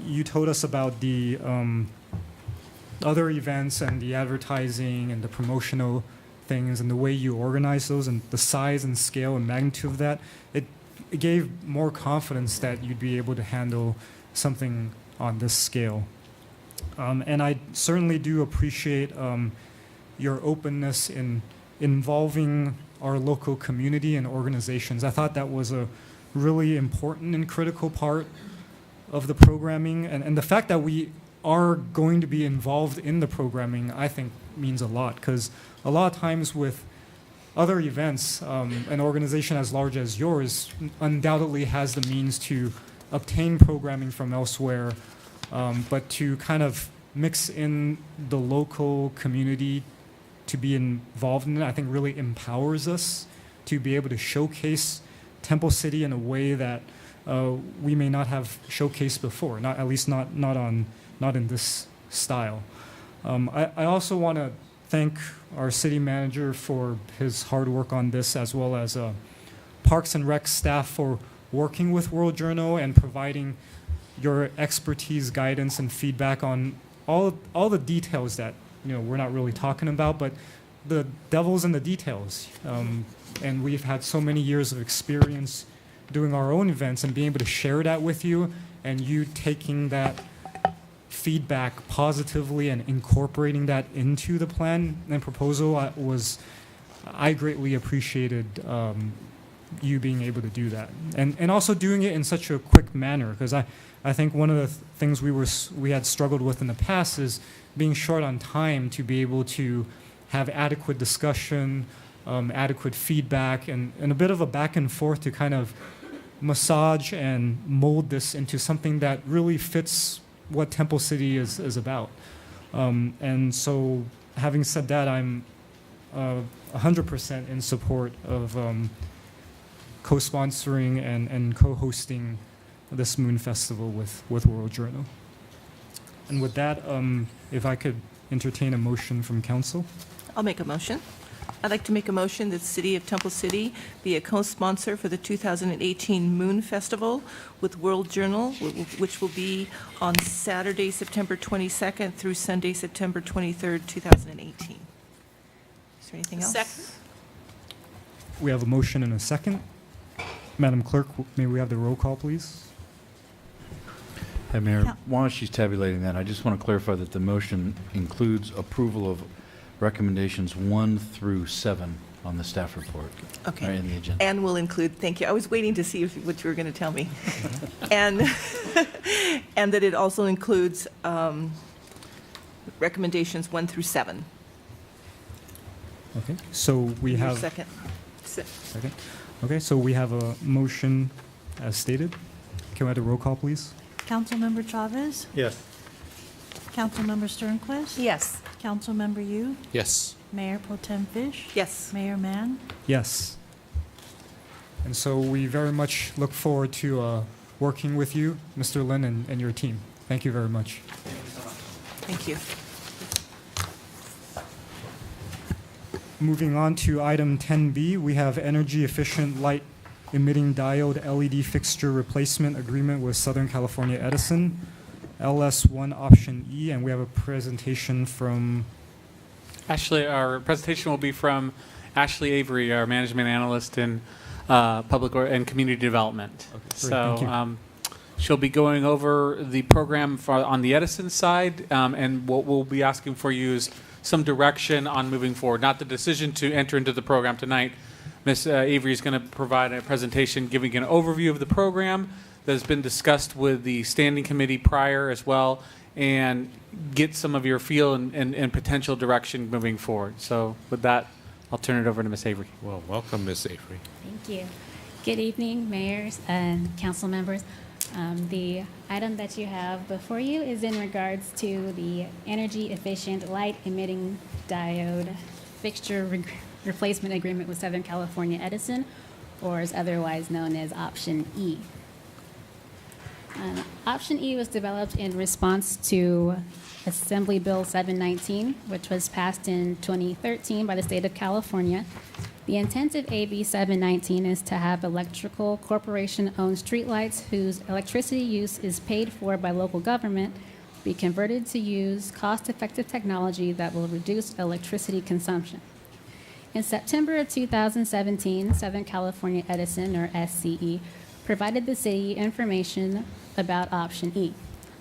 you told us about the other events and the advertising and the promotional things and the way you organize those and the size and scale and magnitude of that, it gave more confidence that you'd be able to handle something on this scale. And I certainly do appreciate your openness in involving our local community and organizations. I thought that was a really important and critical part of the programming. And the fact that we are going to be involved in the programming, I think, means a lot, because a lot of times with other events, an organization as large as yours undoubtedly has the means to obtain programming from elsewhere, but to kind of mix in the local community to be involved in it, I think really empowers us to be able to showcase Temple City in a way that we may not have showcased before, at least not in this style. I also want to thank our city manager for his hard work on this, as well as Parks and Rec staff for working with World Journal and providing your expertise, guidance, and feedback on all the details that we're not really talking about, but the devil's in the details. And we've had so many years of experience doing our own events and being able to share that with you, and you taking that feedback positively and incorporating that into the plan and proposal I greatly appreciated you being able to do that, and also doing it in such a quick manner, because I think one of the things we had struggled with in the past is being short on time to be able to have adequate discussion, adequate feedback, and a bit of a back and forth to kind of massage and mold this into something that really fits what Temple City is about. And so, having said that, I'm 100% in support of co-sponsoring and co-hosting this Moon Festival with World Journal. And with that, if I could entertain a motion from council. I'll make a motion. I'd like to make a motion that the City of Temple City be a co-sponsor for the 2018 Moon Festival with World Journal, which will be on Saturday, September 22nd through Sunday, September 23rd, 2018. Is there anything else? Second. We have a motion and a second. Madam Clerk, may we have the roll call, please? Hey, Mayor, while she's tabulating that, I just want to clarify that the motion includes approval of recommendations 1 through 7 on the staff report. Okay. Right, in the agenda. And will include, thank you. I was waiting to see what you were going to tell me. And, and that it also includes recommendations 1 through 7. Okay, so we Your have... Second. Second. Okay, so we have a motion as stated. Can we have the roll call, please? Councilmember Chavez? Yes. Councilmember Sternquist? Yes. Councilmember Yu? Yes. Mayor Pro Tem Fish? Yes. Mayor Mann? Yes. And so we very much look forward to working with you, Mr. Lin, and your team. Thank you very much. Thank you. Moving on to item 10B, we have energy efficient light emitting diode LED fixture replacement agreement with Southern California Edison, LS1 option E, and we have a presentation from... Actually, our presentation will be from Ashley Avery, our management analyst in public and community development. great, So thank you. she'll be going over the program on the Edison side, and what we'll be asking for you is some direction on moving forward, not the decision to enter into the program tonight. Ms. Avery is going to provide a presentation giving an overview of the program that has been discussed with the standing committee prior as well, and get some of your feel and potential direction moving forward. So with that, I'll turn it over to Ms. Avery. Well, welcome, Ms. Avery. Thank you. Good evening, mayors and council members. The item that you have before you is in regards to the energy efficient light emitting diode fixture replacement agreement with Southern California Edison, or is otherwise known as Option E. Option E was developed in response to Assembly Bill 719, which was passed in 2013 by the state of California. The intent of AB 719 is to have electrical corporation-owned streetlights whose electricity use is paid for by local government be converted to use cost-effective technology that will reduce electricity consumption. In September of 2017, Southern California Edison, or SCE, provided the city information about Option E.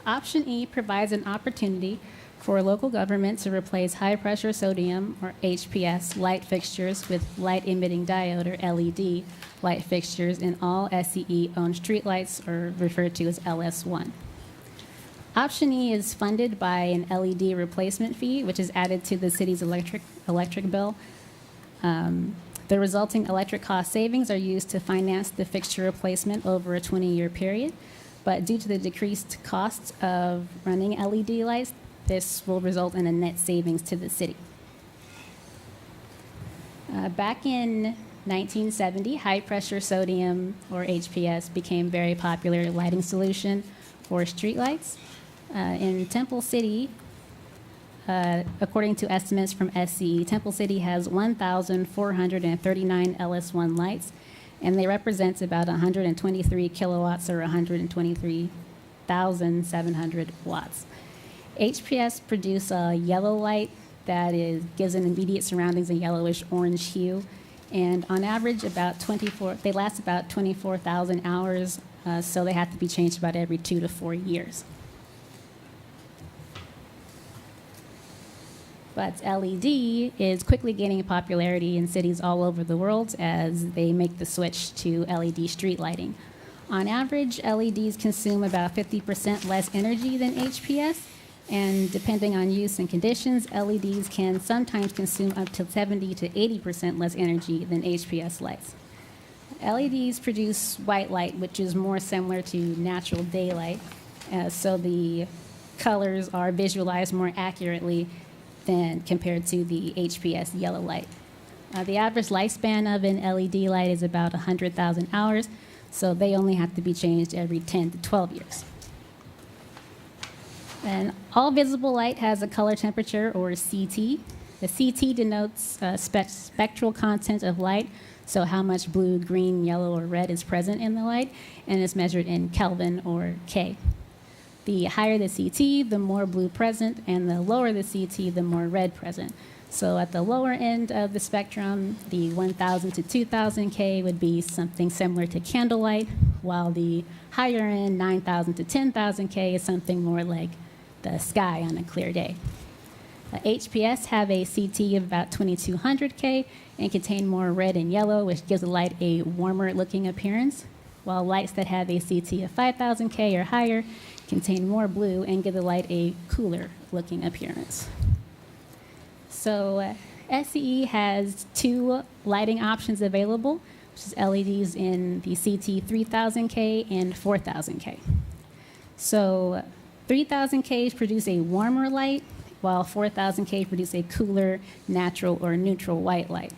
Option E provides an opportunity for local government to replace high-pressure sodium, or HPS, light fixtures with light-emitting diode, or LED, light fixtures in all SCE-owned streetlights, or referred to as LS1. Option E is funded by an LED replacement fee, which is added to the city's electric bill. The resulting electric cost savings are used to finance the fixture replacement over a 20-year period. But due to the decreased costs of running LED lights, this will result in a net savings to the city. Back in 1970, high-pressure sodium, or HPS, became very popular lighting solution for streetlights. In Temple City, according to estimates from SCE, Temple City has 1,439 LS1 lights, and they represent about 123 kilowatts, or 123,700 watts. HPS produce a yellow light that gives an immediate surroundings a yellowish orange hue, and on average they last about 24,000 hours, so they have to be changed about every 2 to 4 years. But LED is quickly gaining popularity in cities all over the world as they make the switch to LED street lighting. On average, LEDs consume about 50% less energy than HPS, and depending on use and conditions, LEDs can sometimes consume up to 70 to 80% less energy than HPS lights. LEDs produce white light, which is more similar to natural daylight, so the colors are visualized more accurately than compared to the HPS yellow light. The average lifespan of an LED light is about 100,000 hours, So they only have to be changed every 10 to 12 years. And all visible light has a color temperature, or CT. The CT denotes spectral content of light, so how much blue, green, yellow, or red is present in the light, and is measured in Kelvin, or K. The higher the CT, the more blue present, and the lower the CT, the more red present. So at the lower end of the spectrum, the 1,000 to 2,000 K would be something similar to candlelight, while the higher end, 9,000 to 10,000 K, is something more like the sky on a clear day. HPS have a CT of about 2,200 K and contain more red and yellow, which gives the light a warmer looking appearance, while lights that have a CT of 5,000 K or higher contain more blue and give the light a cooler looking appearance. So SCE has two lighting options available, which is LEDs in the CT 3000K and 4000K. So 3000Ks produce a warmer light, while 4000K produce a cooler, natural, or neutral white light.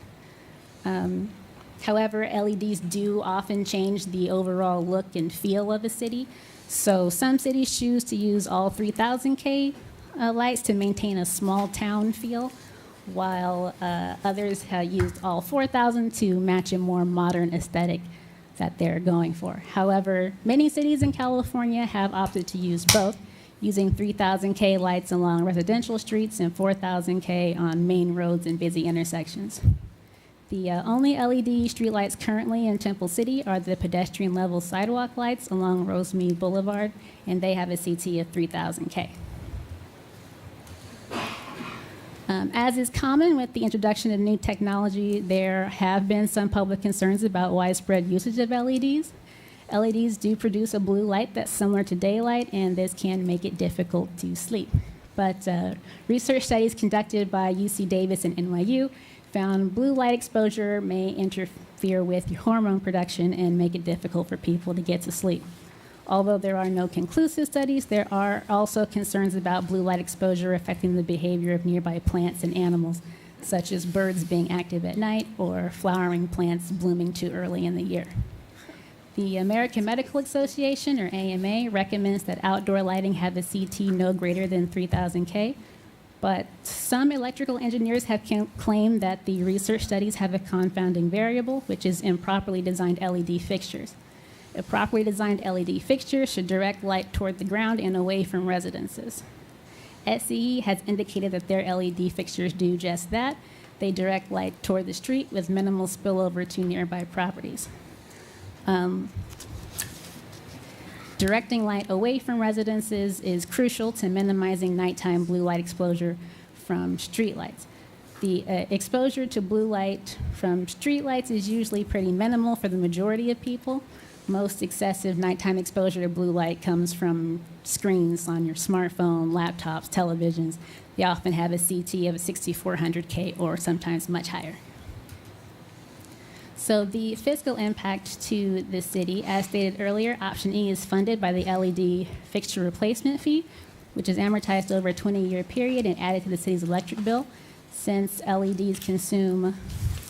However, LEDs do often change the overall look and feel of a city. So some cities choose to use all 3000K lights to maintain a small town feel, while others have used all 4,000 to match a more modern aesthetic that they're going for. However, many cities in California have opted to use both, using 3,000K lights along residential streets and 4,000K on main roads and busy intersections. The only LED streetlights currently in Temple City are the pedestrian level sidewalk lights along Rosemead Boulevard, and they have a CT of 3,000K. As is common with the introduction of new technology, there have been some public concerns about widespread usage of LEDs. LEDs do produce a blue light that's similar to daylight, and this can make it difficult to sleep. But research studies conducted by UC Davis and NYU found blue light exposure may interfere with your hormone production and make it difficult for people to get to sleep. Although there are no conclusive studies, there are also concerns about blue light exposure affecting the behavior of nearby plants and animals, such as birds being active at night or flowering plants blooming too early in the year. The American Medical Association, or AMA, recommends that outdoor lighting have a CT no greater than 3,000K, but some electrical engineers have claimed that the research studies have a confounding variable, which is improperly designed LED fixtures. A properly designed LED fixture should direct light toward the ground and away from residences. SCE has indicated that their LED fixtures do just that. They direct light toward the street with minimal spillover to nearby properties. Directing light away from residences is crucial to minimizing nighttime blue light exposure from streetlights. The exposure to blue light from streetlights is usually pretty minimal for the majority of people. Most excessive nighttime exposure to blue light comes from screens on your smartphone, laptops, televisions. They often have a CT of 6,400K or sometimes much higher. So the fiscal impact to the city, as stated earlier, option E is funded by the LED fixture replacement fee, which is amortized over a 20-year period and added to the city's electric bill. Since LEDs consume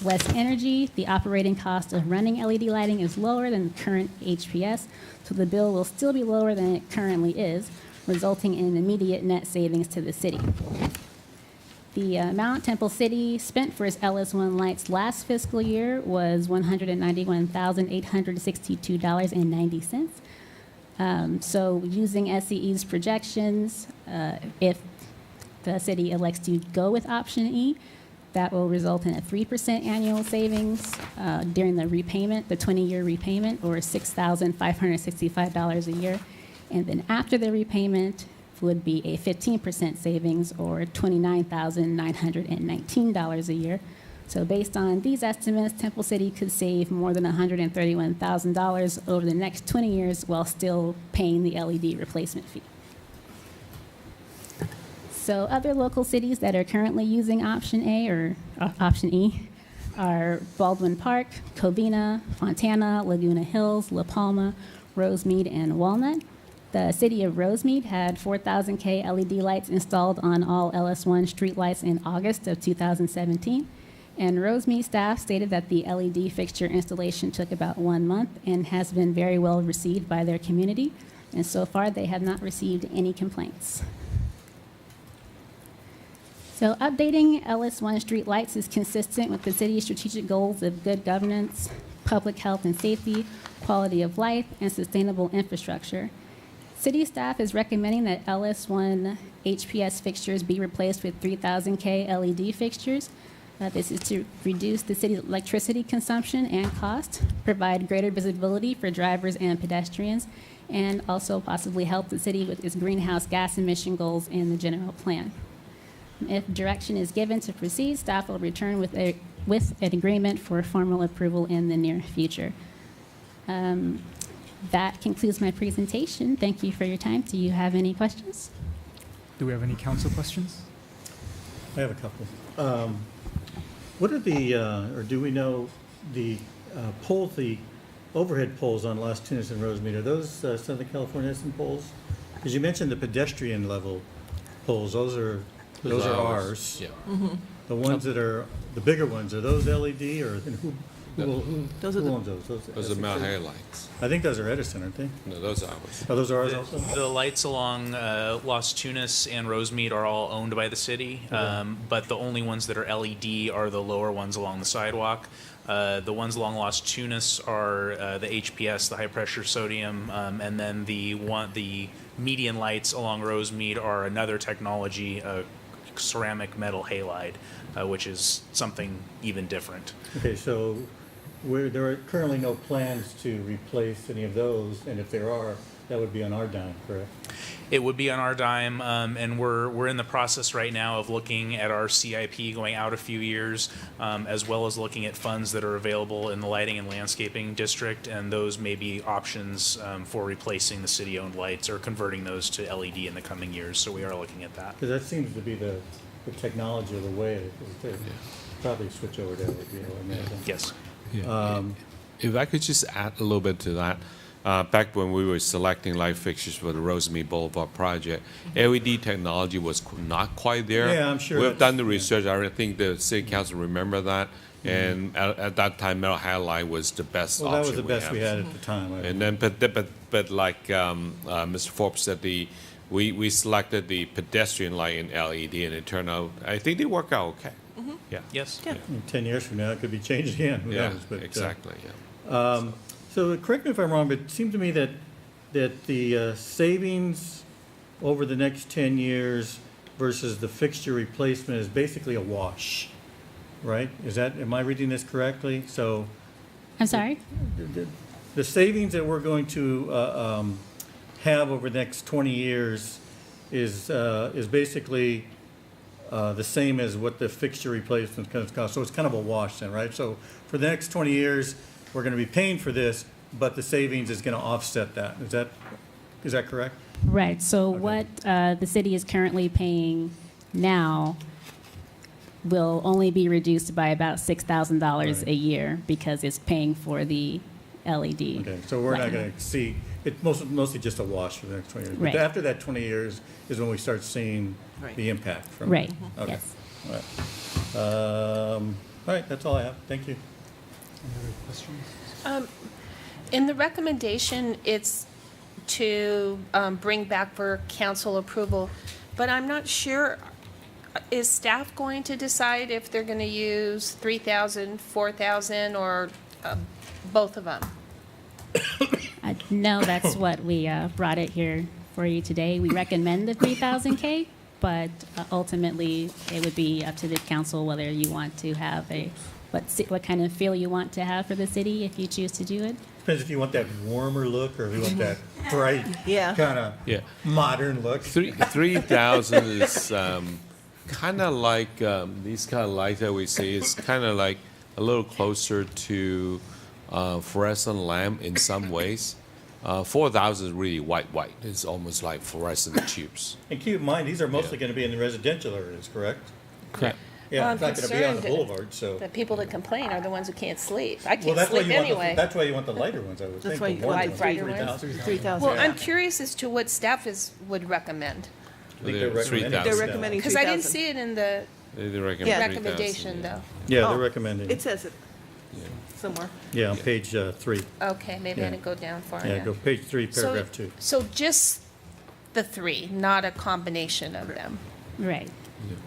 less energy, the operating cost of running LED lighting is lower than the current HPS, so the bill will still be lower than it currently is, resulting in immediate net savings to the city. The amount Temple City spent for its LS1 lights last fiscal year was $191,862.90. So using SCE's projections, if the city elects to go with option E, that will result in a 3% annual savings during the repayment, the 20-year repayment, or $6,565 a year. And then after the repayment would be a 15% savings, or $29,919 a year. So based on these estimates, Temple City could save more than $131,000 over the next 20 years while still paying the LED replacement fee. So other local cities that are currently using option A or option E are Baldwin Park, Covina, Fontana, Laguna Hills, La Palma, Rosemead, and Walnut. The city of Rosemead had 4,000K LED lights installed on all LS1 streetlights in August of 2017. And Rosemead staff stated that the LED fixture installation took about 1 month and has been very well received by their community. And so far, they have not received any complaints. So updating Ellis 1 street lights is consistent with the city's strategic goals of good governance, public health and safety, quality of life, and sustainable infrastructure. City staff is recommending that Ellis 1 HPS fixtures be replaced with 3000K LED fixtures. This is to reduce the city's electricity consumption and cost, provide greater visibility for drivers and pedestrians, and also possibly help the city with its greenhouse gas emission goals in the general plan. If direction is given to proceed, staff will return with an agreement for formal approval in the near future. That concludes my presentation. Thank you for your time. Do you have any questions? Do we have any council questions? I have a couple. What are the, or do we know the poles, the overhead poles on Las Tunas and Rosemead? Are those Southern California Edison poles? Because you mentioned the pedestrian level poles. Those are ours. Yeah. The ones that are, the bigger ones, are those LED or who owns those? Those are Mount Highlights. I think those are Edison, aren't they? No, those are ours. Oh, those are ours also? The lights along Las Tunas and Rosemead are all owned by the city, but the only ones that are LED are the lower ones along the sidewalk. The ones along Las Tunas are the HPS, the high pressure sodium, and then the median lights along Rosemead are another technology, ceramic metal halide, which is something even different. Okay, so there are currently no plans to replace any of those, and if there are, that would be on our dime, correct? It would be on our dime, and we're in the process right now of looking at our CIP going out a few years, as well as looking at funds that are available in the lighting and landscaping district, and those may be options for replacing the city-owned lights or converting those to LED in the coming years. So we are looking at that. Because that seems to be the technology of the way, to probably switch over to LED, I imagine. Yes. Yeah. If I could just add a little bit to that. Back when we were selecting light fixtures for the Rosemead Boulevard project, LED technology was not quite there. Yeah, I'm sure. We've done the research. I think the city council remember that. And at that time, metal halide was the best option. Well, that was the best we had at the time. And then, but like Mr. Forbes said, we selected the pedestrian light in LED, and it turned out, I think they work out okay. Mm-hmm. Yeah. Yes. Yeah. 10 years from now, it could be changed again. Who knows? But, exactly. Yeah. So correct me if I'm wrong, but it seemed to me that the savings over the next 10 years versus the fixture replacement is basically a wash, right? Am I reading this correctly? So I'm sorry? the savings that we're going to have over the next 20 years is basically the same as what the fixture replacement cost. So it's kind of a wash then, right? So for the next 20 years, we're going to be paying for this, but the savings is going to offset that. Is that correct? Right. So Okay. what the city is currently paying now will only be reduced by about $6,000 a year because it's paying for the LED. Okay, so we're not going to see, it's mostly just a wash for the next 20 years. Right. But after that 20 years is when we start seeing the impact from it. Right. Okay. Yes. All right, that's all I have. Thank you. Any other questions? In the recommendation, it's to bring back for council approval, but I'm not sure, is staff going to decide if they're going to use 3,000, 4,000, or both of them? No, that's what we brought it here for you today. We recommend the 3,000K, but ultimately it would be up to the council whether you want to have what kind of feel you want to have for the city if you choose to do it. Depends if you want that warmer look or if you want that bright, Yeah. kind of modern look. 3,000 is kind of like these kind of lights that we see. It's kind of like a little closer to fluorescent lamp in some ways. 4,000 is really white. It's almost like fluorescent tubes. And keep in mind, these are mostly going to be in the residential areas, correct? Correct. Yeah, Well, it's I'm not going to be on the concerned boulevard, so. The people that complain are the ones who can't sleep. I Well, can't that's why sleep you want anyway. that's why you want the lighter ones, I would That's think. why the you warmer want ones, brighter 3,000. 3,000. Well, I'm curious as to what staff would recommend, I think they're recommending 3,000. They're recommending because I didn't 3,000. see it in the They recommend Yeah. 3,000, recommendation, yeah. though. Yeah, Oh, they're recommending. It says it somewhere. Yeah, on page 3. Okay, maybe I Yeah. didn't go down far Yeah, enough. go page 3, paragraph 2. So just the three, not a combination of them. Right.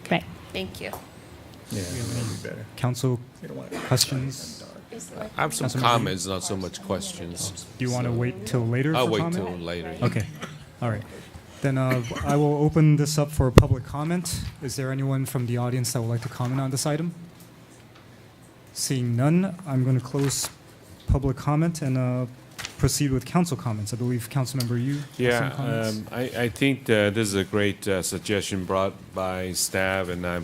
Right. Thank you. Yeah, that'd be better. Council questions? I have some Councilmember Yu? comments, not so much questions. Do you want to wait till later I'll for wait comment? till later. Okay, all right. Then I will open this up for public comment. Is there anyone from the audience that would like to comment on this item? Seeing none, I'm going to close public comment and proceed with council comments. I believe Councilmember Yu has some comments. I think this is a great suggestion brought by staff, and I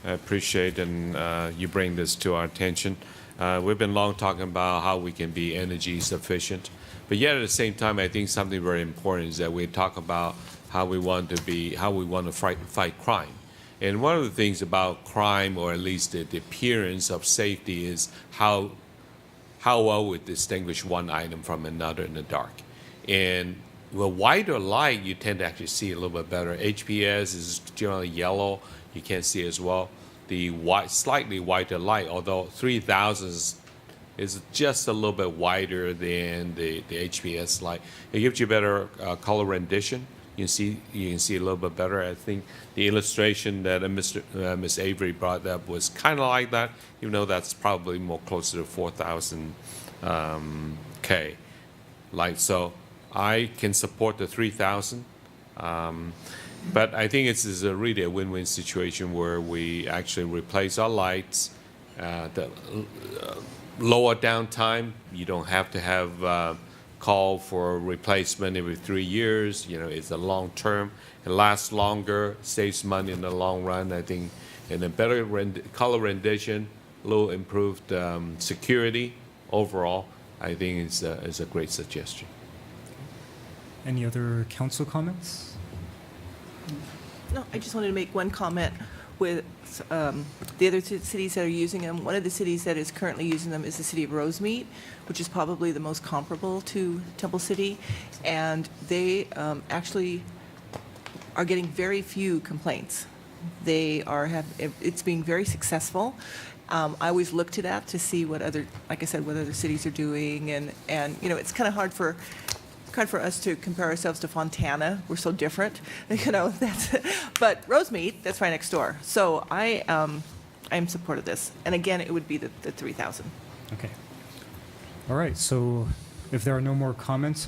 appreciate and you bring this to our attention. We've been long talking about how we can be energy sufficient, but yet at the same time, I think something very important is that we talk about how we want to fight crime. And one of the things about crime, or at least the appearance of safety, is how well we distinguish one item from another in the dark. And with wider light, you tend to actually see a little bit better. HPS is generally yellow. You can't see as well. The slightly whiter light, although 3000 is just a little bit wider than the HPS light. It gives you better color rendition. You can see a little bit better. I think the illustration that Ms. Avery brought up was kind of like that, even though that's probably more closer to 4000 K light. So I can support the 3000. But I think it's really a win-win situation where we actually replace our lights, the lower downtime. You don't have to have call for replacement every 3 years. You know, it's a long term. It lasts longer, saves money in the long run. I think, and a better color rendition, a little improved security overall. I think it's a great suggestion. Any other council comments? No, I just wanted to make one comment with the other cities that are using them. One of the cities that is currently using them is the city of Rosemead, which is probably the most comparable to Temple City. And they actually are getting very few complaints. It's being very successful. I always look to that to see what other, like I said, what other cities are doing. And you know, it's kind of hard for us to compare ourselves to Fontana. We're so different, you know. But Rosemead, that's right next door. So I'm in support of this. And again, it would be the 3000. Okay. All right. So, if there are no more comments, is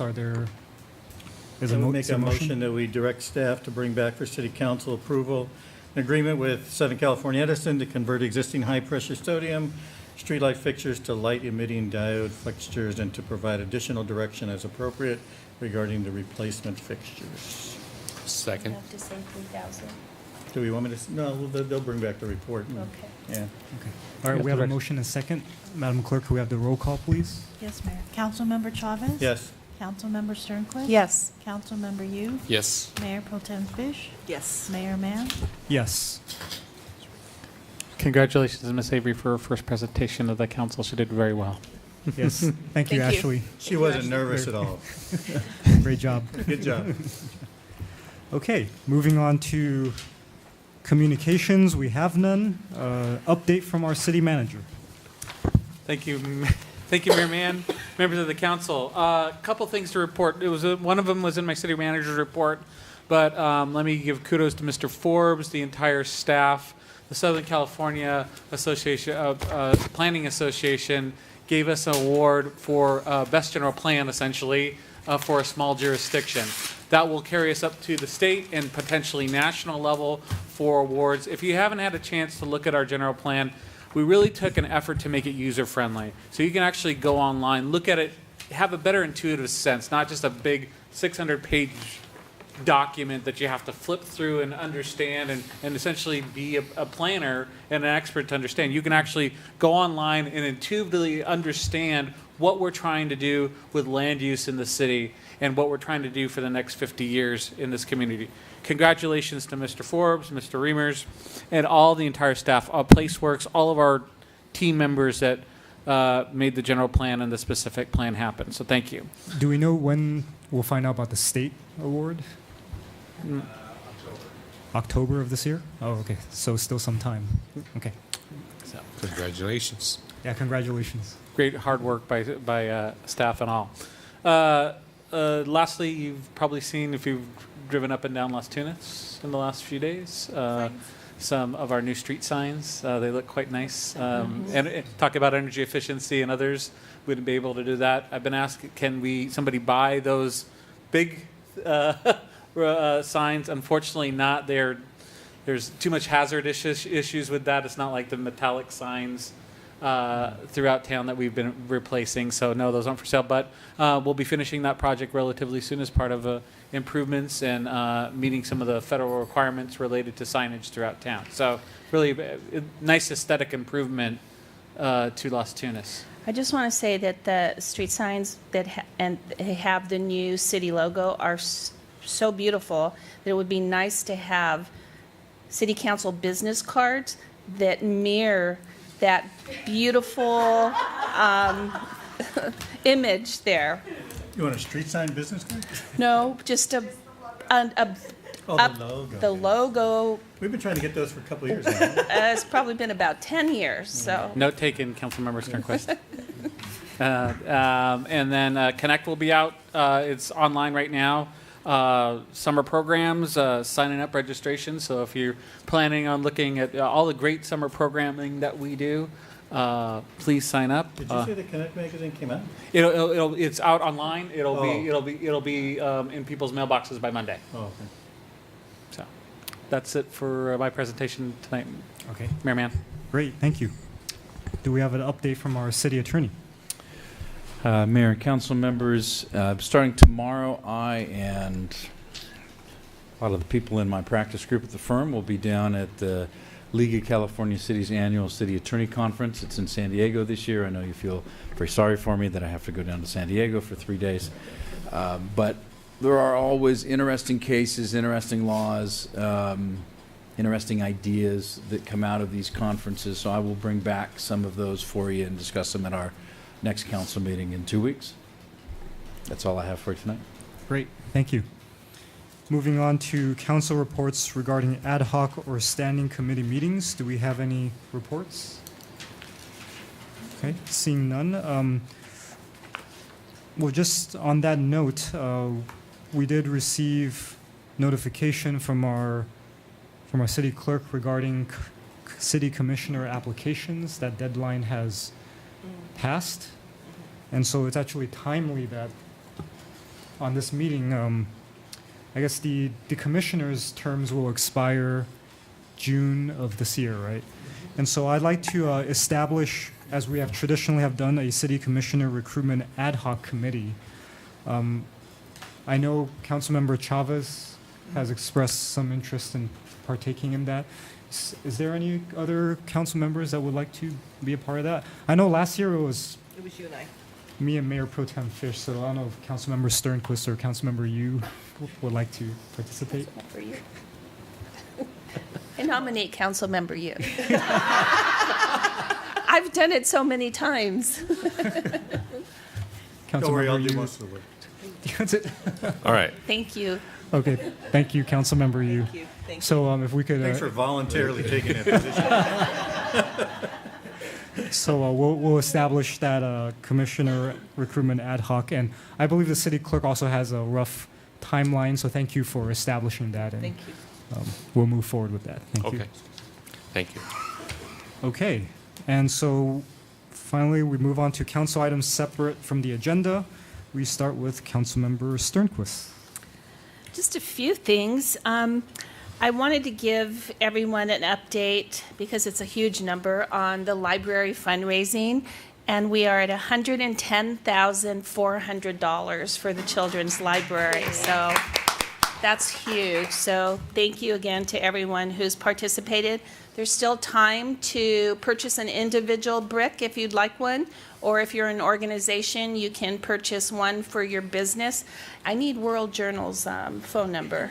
I would make a motion that we direct staff to bring back for city council approval an agreement with Southern California Edison to convert existing high-pressure sodium streetlight fixtures to light-emitting diode fixtures and to provide additional direction as appropriate regarding the replacement fixtures. Second. You have to say 3,000. Do we want me to? No, they'll bring back the report. Okay. Yeah. Okay. All right. We have a motion and a second. Madam Clerk, can we have the roll call, please? Yes, Mayor. Councilmember Chavez? Yes. Councilmember Sternquist? Yes. Councilmember Yu? Yes. Mayor Pro Tem Fish? Yes. Mayor Mann? Yes. Congratulations, Ms. Avery, for her first presentation of the council. She did very well. Yes. Thank you, Ashley. She wasn't nervous at all. Great job. Good job. Okay. Moving on to communications. We have none. Update from our city manager. Thank you. Thank you, Mayor Mann, members of the council. A couple things to report. One of them was in my city manager's report, but let me give kudos to Mr. Forbes, the entire staff. The Southern California Planning Association gave us an award for best general plan, essentially, for a small jurisdiction. That will carry us up to the state and potentially national level for awards. If you haven't had a chance to look at our general plan, we really took an effort to make it user-friendly. So you can actually go online, look at it, have a better intuitive sense, not just a big 600-page document that you have to flip through and understand and essentially be a planner and an expert to understand. You can actually go online and intuitively understand what we're trying to do with land use in the city and what we're trying to do for the next 50 years in this community. Congratulations to Mr. Forbes, Mr. Reimers, and all the entire staff, PlaceWorks, all of our team members that made the general plan and the specific plan happen. So thank you. Do we know when we'll find out about the state award? October of this year? Oh, okay. So still some time. Okay. So Congratulations. Yeah, congratulations. great hard work by staff and all. Lastly, you've probably seen, if you've driven up and down Las Tunas in the last few days, some of our new street signs. They look quite nice. And talk about energy efficiency and others. Wouldn't be able to do that. I've been asked, can somebody buy those big signs? Unfortunately not. There's too much hazard issues with that. It's not like the metallic signs throughout town that we've been replacing. So no, those aren't for sale. But we'll be finishing that project relatively soon as part of improvements and meeting some of the federal requirements related to signage throughout town. So really a nice aesthetic improvement to Las Tunas. I just want to say that the street signs that have the new city logo are so beautiful that it would be nice to have city council business cards that mirror that beautiful image there. You want a street sign business card? No, just the logo. The logo. We've been trying to get those for a couple of years now. It's probably been about 10 years. So Note taken, Councilmember Sternquist. And then Connect will be out. It's online right now. Summer programs, signing up registration. So if you're planning on looking at all the great summer programming that we do, please sign up. Did you say the Connect magazine came out? It's out online. It'll be in people's mailboxes by Monday. Oh, okay. So that's it for my presentation tonight. Okay. Mayor Mann. Great, thank you. Do we have an update from our city attorney? Mayor and council members, starting tomorrow, I and a lot of the people in my practice group at the firm will be down at the League of California Cities annual City Attorney Conference. It's in San Diego this year. I know you feel very sorry for me that I have to go down to San Diego for 3 days. But there are always interesting cases, interesting laws, interesting ideas that come out of these conferences. So I will bring back some of those for you and discuss them at our next council meeting in 2 weeks. That's all I have for you tonight. Great, thank you. Moving on to council reports regarding ad hoc or standing committee meetings. Do we have any reports? Okay, seeing none. Well, just on that note, we did receive notification from our city clerk regarding city commissioner applications. That deadline has passed, and so it's actually timely that on this meeting, I guess the commissioners' terms will expire June of this year, right? And so I'd like to establish, as we have traditionally have done, a city commissioner recruitment ad hoc committee. I know Councilmember Chavez has expressed some interest in partaking in that. Is there any other council members that would like to be a part of that? I know last year it was you and I. me and Mayor Pro Tem Fish, so I don't know if Councilmember Sternquist or Councilmember Yu would like to participate. For you. I nominate Councilmember Yu. I've done it so many times. Don't worry, I'll Councilmember do Yu. most of the work. That's it. All right. Thank you. Okay, thank you, Councilmember Yu. Thank you. Thank you. So if we could. Thanks for voluntarily taking that position. So we'll establish that commissioner recruitment ad hoc, and I believe the city clerk also has a rough timeline. So thank you for establishing that, and Thank you. We'll move forward with that. Thank you. Okay. Thank you. Okay, and so finally we move on to council items separate from the agenda. We start with Councilmember Sternquist. Just a few things. I wanted to give everyone an update because it's a huge number on the library fundraising, and we are at $110,400 for the children's library. So that's huge. So thank you again to everyone who's participated. There's still time to purchase an individual brick if you'd like one, or if you're an organization, you can purchase one for your business. I need World Journal's phone number.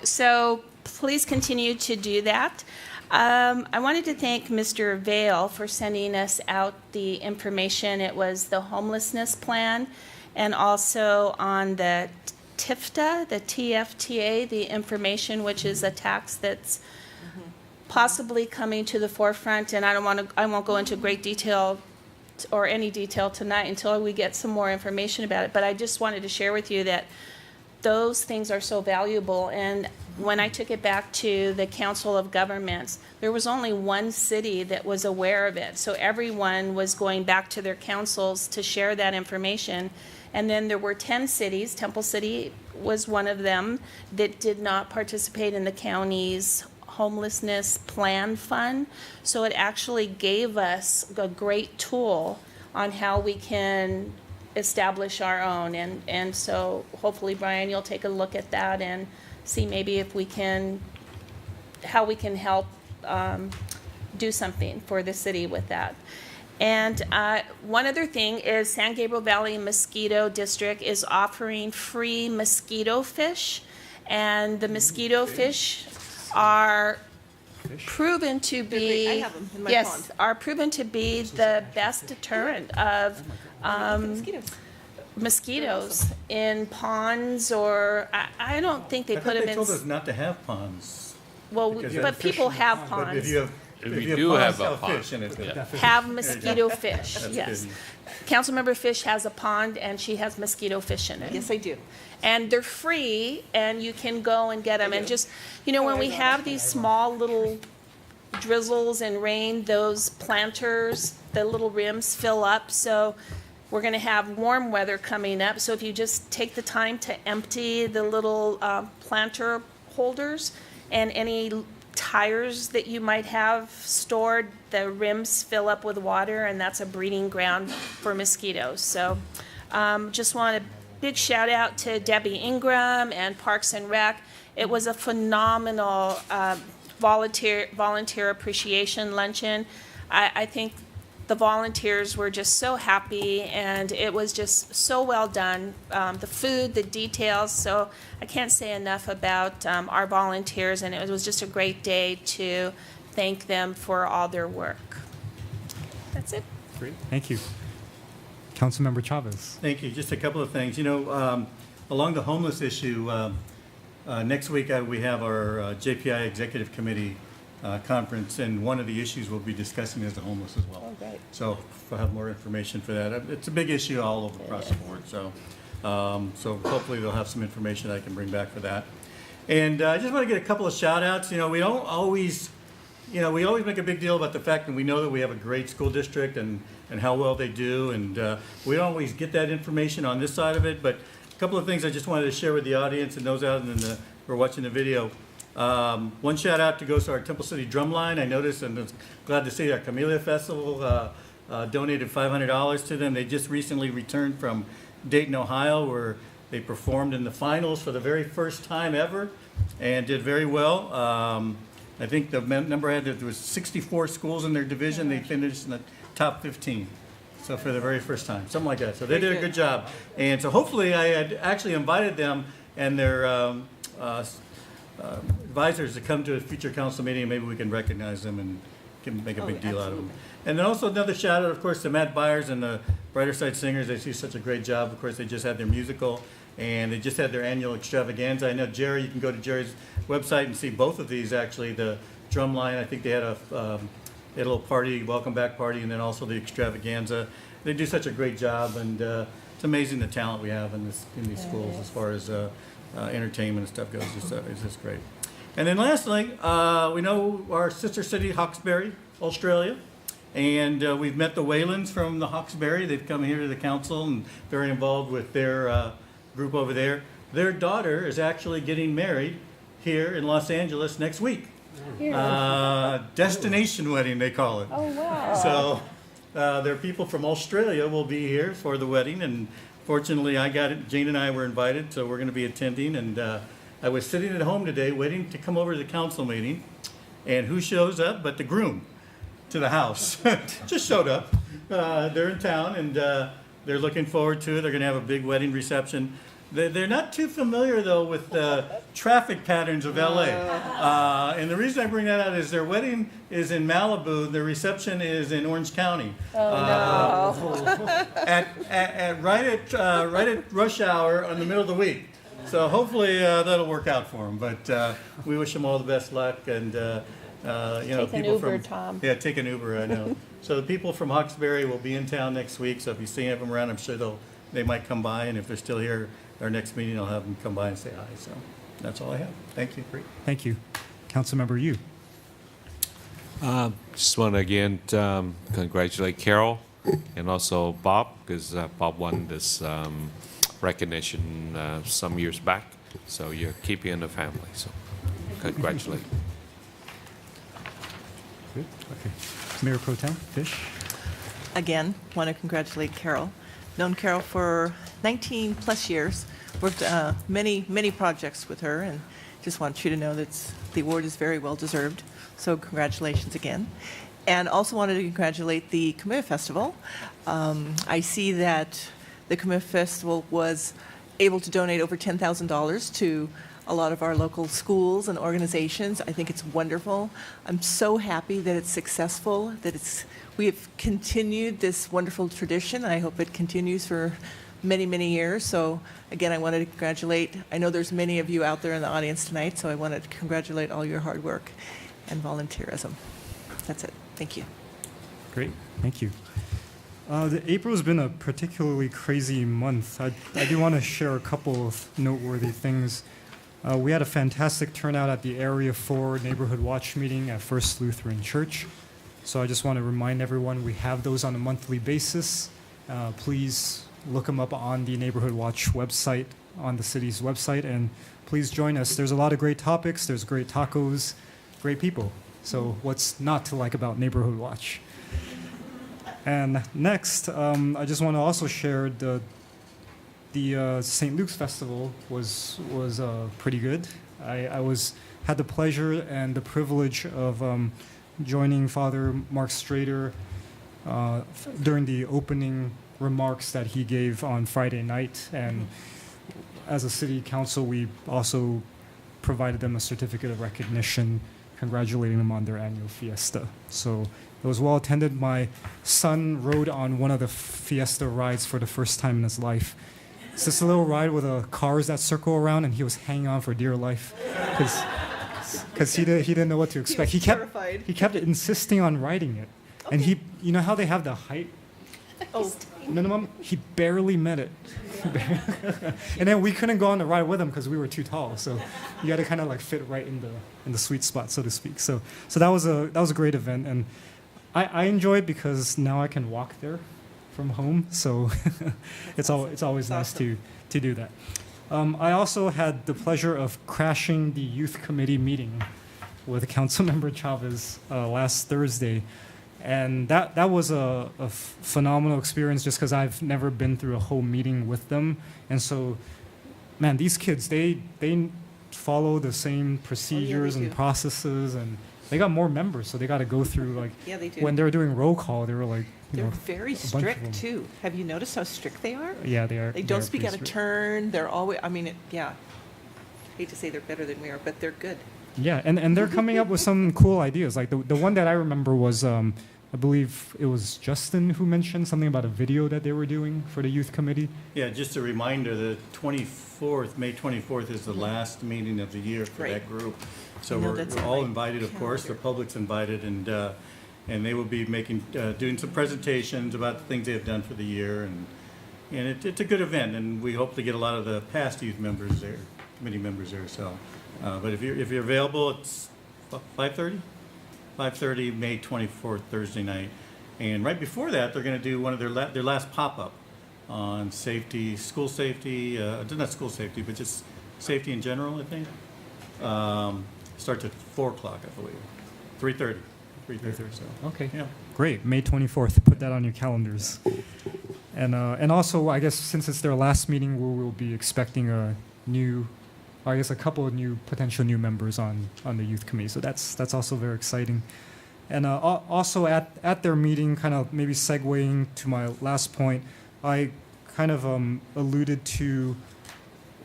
So please continue to do that. I wanted to thank Mr. Vale for sending us out the information. It was the homelessness plan, and also on the TIFTA, the TFTA, the information, which is a tax that's possibly coming to the forefront, and I won't go into great detail or any detail tonight until we get some more information about it, but I just wanted to share with you that those things are so valuable. And when I took it back to the Council of Governments, there was only one city that was aware of it. So everyone was going back to their councils to share that information. And then there were 10 cities, Temple City was one of them, that did not participate in the county's homelessness plan fund. So it actually gave us a great tool on how we can establish our own. And so hopefully, Brian, you'll take a look at that and see maybe if we can, how we can help do something for the city with that. And one other thing is San Gabriel Valley Mosquito District is offering free mosquito fish. And the mosquito fish are proven to be, I have them in my yes, pond. are proven to be the best deterrent of mosquitoes in ponds, or I don't think they I put thought them they in. told us not to have ponds. Well, because but people have But ponds. if you have, We if do you have ponds, a pond. fish in it. Yeah. Have mosquito fish, That's yes. good. Councilmember Fish has a pond and she has mosquito fish in it. Yes, I do. And they're free and you can go and get them. And just, you know, when we have these small little drizzles and rain, those planters, the little rims fill up. So we're going to have warm weather coming up. So if you just take the time to empty the little planter holders and any tires that you might have stored, the rims fill up with water, and that's a breeding ground for mosquitoes. So just want a big shout out to Debbie Ingram and Parks and Rec. It was a phenomenal volunteer appreciation luncheon. I think the volunteers were just so happy, and it was just so well done. The food, the details, so I can't say enough about our volunteers, and it was just a great day to thank them for all their work. That's it. Great, thank you. Councilmember Chavez. Thank you. Just a couple of things. You know, along the homeless issue, next week we have our JPI Executive Committee conference, and one of the issues we'll be discussing is the homeless as well. Oh, great. So we'll have more information for that. It's a big issue all over across the board. So, so hopefully they'll have some information I can bring back for that. And I just want to get a couple of shout outs. You know, we don't always, you know, we always make a big deal about the fact that we know that we have a great school district and how well they do. And we don't always get that information on this side of it. But a couple of things I just wanted to share with the audience and those out in the, who are watching the video. One shout out goes to our Temple City Drumline. I noticed and was glad to see our Camellia Festival donated $500 to them. They just recently returned from Dayton, Ohio, where they performed in the finals for the very first time ever and did very well. I think the number I had, there was 64 schools in their division. They finished in the top 15. So for the very first time, something like that. So they did a good job. And so hopefully I had actually invited them and their advisors to come to a future council meeting, and maybe we can recognize them and make a big deal out of them. And then also another shout out, of course, to Matt Byers and the Brighter Side Singers. They do such a great job. Of course, they just had their musical, and they just had their annual extravaganza. I know Jerry, you can go to Jerry's website and see both of these, actually. The Drumline, I think they had a little party, welcome back party, and then also the extravaganza. They do such a great job, and it's amazing the talent we have in these schools as far as entertainment and stuff goes. It's just great. And then lastly, we know our sister city, Hawkesbury, Australia, and we've met the Whalens from the Hawkesbury. They've come here to the council and very involved with their group over there. Their daughter is actually getting married here in Los Angeles next week. Destination wedding, they call it. Oh, wow. So their people from Australia will be here for the wedding, and fortunately I got it. Jane and I were invited, so we're going to be attending. And I was sitting at home today waiting to come over to the council meeting, and who shows up but the groom to the house. Just showed up. They're in town, and they're looking forward to it. They're going to have a big wedding reception. They're not too familiar, though, with the traffic patterns of LA. And the reason I bring that out is their wedding is in Malibu. Their reception is in Orange County. Oh, no. Right at rush hour in the middle of the week. So hopefully that'll work out for them. But we wish them all the best luck. And Take an people Uber, from Tom. yeah, take an Uber. I know. So the people from Hawkesbury will be in town next week. So if you see them around, I'm sure they might come by. And if they're still here, our next meeting, I'll have them come by and say hi. So that's all I have. Thank you. Great. Thank you. Councilmember Yu. Just want to again congratulate Carol and also Bob, because Bob won this recognition some years back. So you're keeping in the family. So congratulate. Good. Okay. Mayor Pro Tem Fish. Again, want to congratulate Carol. Known Carol for 19 plus years. Worked many projects with her, and just want you to know that the award is very well deserved. So congratulations again. And also wanted to congratulate the Camellia Festival. I see that the Camellia Festival was able to donate over $10,000 to a lot of our local schools and organizations. I think it's wonderful. I'm so happy that it's successful, that we have continued this wonderful tradition. I hope it continues for many, many years. So again, I wanted to congratulate, I know there's many of you out there in the audience tonight, so I wanted to congratulate all your hard work and volunteerism. That's it. Thank you. Great. Thank you. April's been a particularly crazy month. I do want to share a couple of noteworthy things. We had a fantastic turnout at the Area 4 Neighborhood Watch meeting at First Lutheran Church. So I just want to remind everyone we have those on a monthly basis. Please look them up on the Neighborhood Watch website, on the city's website, and please join us. There's a lot of great topics. There's great tacos, great people. So what's not to like about Neighborhood Watch? And next, I just want to also share the St. Luke's Festival was pretty good. I had the pleasure and the privilege of joining Father Mark Strader during the opening remarks that he gave on Friday night. And as a city council, we also provided them a certificate of recognition, congratulating them on their annual fiesta. So it was well attended. My son rode on one of the fiesta rides for the first time in his life. It's just a little ride with cars that circle around, and he was hanging on for dear life because he didn't know what to expect. He kept insisting on riding it, and you know how they have the height minimum? He barely met it, and then we couldn't go on the ride with him because we were too tall. So you got to kind of like fit right in the sweet spot, so to speak. So that was a great event, and I enjoy it because now I can walk there from home, so it's always nice to do that. I also had the pleasure of crashing the youth committee meeting with Councilmember Chavez last Thursday, and that was a phenomenal experience just because I've never been through a whole meeting with them, and so, man, these kids they follow the same procedures and processes, and they got more members, so they got to go through like they do. When they were doing roll call, they were like. They're very a bunch of them. strict too. Have you noticed how strict they are? Yeah, they are. They don't speak out of turn. They're always, yeah. Hate to say they're better than we are, but they're good. Yeah, and they're coming up with some cool ideas. Like the one that I remember was, I believe it was Justin who mentioned something about a video that they were doing for the youth committee. Yeah, just a reminder, the 24th, May 24th is the last meeting of the year for that group. So we're all invited, of course. The public's invited, and they will be doing some presentations about the things they have done for the year, and it's a good event, and we hope to get a lot of the past youth members there, committee members there. So, but if you're available, it's 5:30, May 24th, Thursday night, and right before that, they're going to do one of their last pop-up on safety, school safety, not school safety, but just safety in general. I think starts at 4:00, I believe, 3:30. 3:30. So okay, yeah, great. May 24th. Put that on your calendars. And also, I guess since it's their last meeting, we will be expecting a couple of potential new members on the youth committee. So that's also very exciting. And also at their meeting, kind of maybe segueing to my last point, I kind of alluded to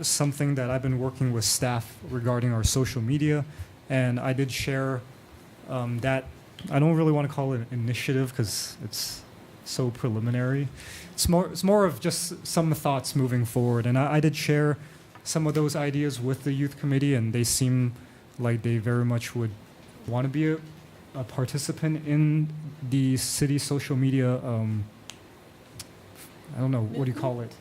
something that I've been working with staff regarding our social media, and I did share that. I don't really want to call it an initiative because it's so preliminary. It's more of just some thoughts moving forward. And I did share some of those ideas with the youth committee, and they seem like they very much would want to be a participant in the city social media, I don't know, what do you call it?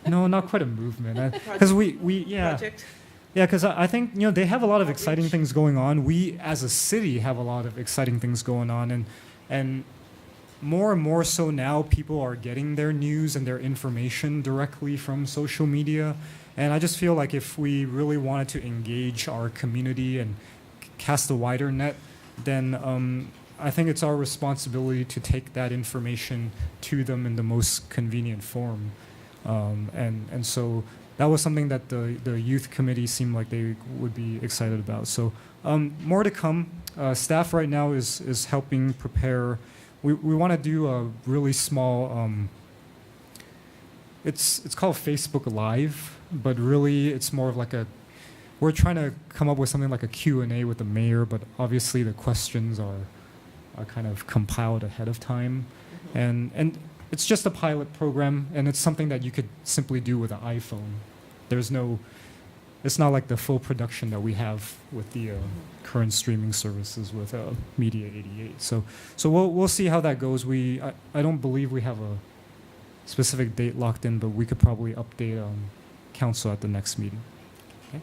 No, not quite a movement. Because yeah. Project? Yeah, because I think, you know, they have a lot of exciting things going on. We, as a city, have a lot of exciting things going on. And more and more so now, people are getting their news and their information directly from social media. And I just feel like if we really wanted to engage our community and cast a wider net, then I think it's our responsibility to take that information to them in the most convenient form. And so that was something that the youth committee seemed like they would be excited about. So more to come. Staff right now is helping prepare. We want to do a really small, it's called Facebook Live, but really it's more of like we're trying to come up with something like a Q&A with the mayor, but obviously the questions are kind of compiled ahead of time. And it's just a pilot program, and it's something that you could simply do with an iPhone. It's not like the full production that we have with the current streaming services with Media 88. So we'll see how that goes. I don't believe we have a specific date locked in, but we could probably update council at the next meeting. Okay?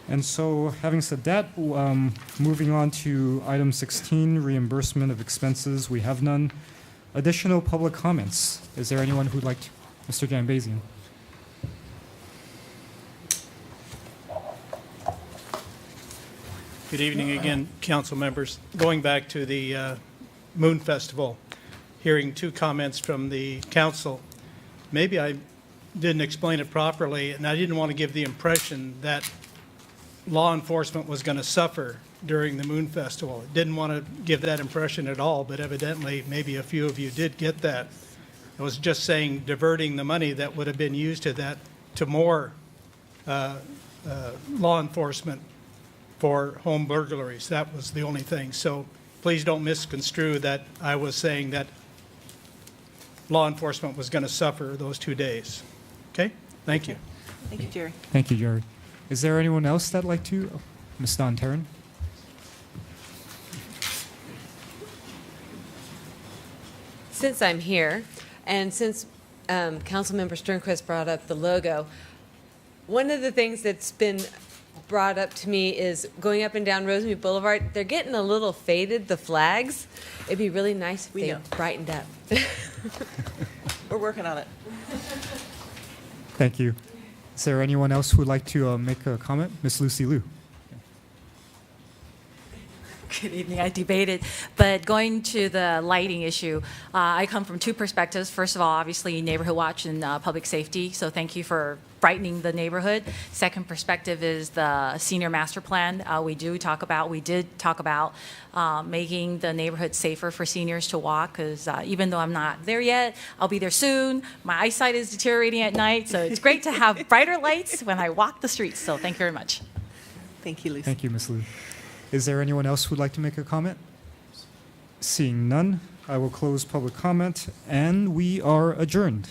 And so, having said that, moving on to item 16, reimbursement of expenses. We have none. Additional public comments. Is there anyone who'd like to? Mr. Jambazian. Good evening again, council members. Going back to the Moon Festival, hearing two comments from the council. Maybe I didn't explain it properly, and I didn't want to give the impression that law enforcement was going to suffer during the Moon Festival. Didn't want to give that impression at all, but evidently maybe a few of you did get that. I was just saying diverting the money that would have been used to that to more law enforcement for home burglaries. That was the only thing. So please don't misconstrue that I was saying that law enforcement was going to suffer those 2 days. Okay? Thank you. Thank you, Jerry. Thank you, Jerry. Is there anyone else that'd like to? Oh, Ms. Don Taryn? Since I'm here, and since Councilmember Sternquist brought up the logo, one of the things that's been brought up to me is going up and down Rosemead Boulevard. They're getting a little faded, the flags. It'd be really nice if they brightened up. We're working on it. Thank you. Is there anyone else who would like to make a comment? Ms. Lucy Liu. Good evening. I debated, but going to the lighting issue, I come from two perspectives. First of all, obviously neighborhood watch and public safety, so thank you for brightening the neighborhood. Second perspective is the senior master plan. We did talk about making the neighborhood safer for seniors to walk, because even though I'm not there yet, I'll be there soon. My eyesight is deteriorating at night, so it's great to have brighter lights when I walk the streets, so thank you very much. Thank you, Lucy. Thank you, Ms. Liu. Is there anyone else who'd like to make a comment? Seeing none, I will close public comment, and we are adjourned.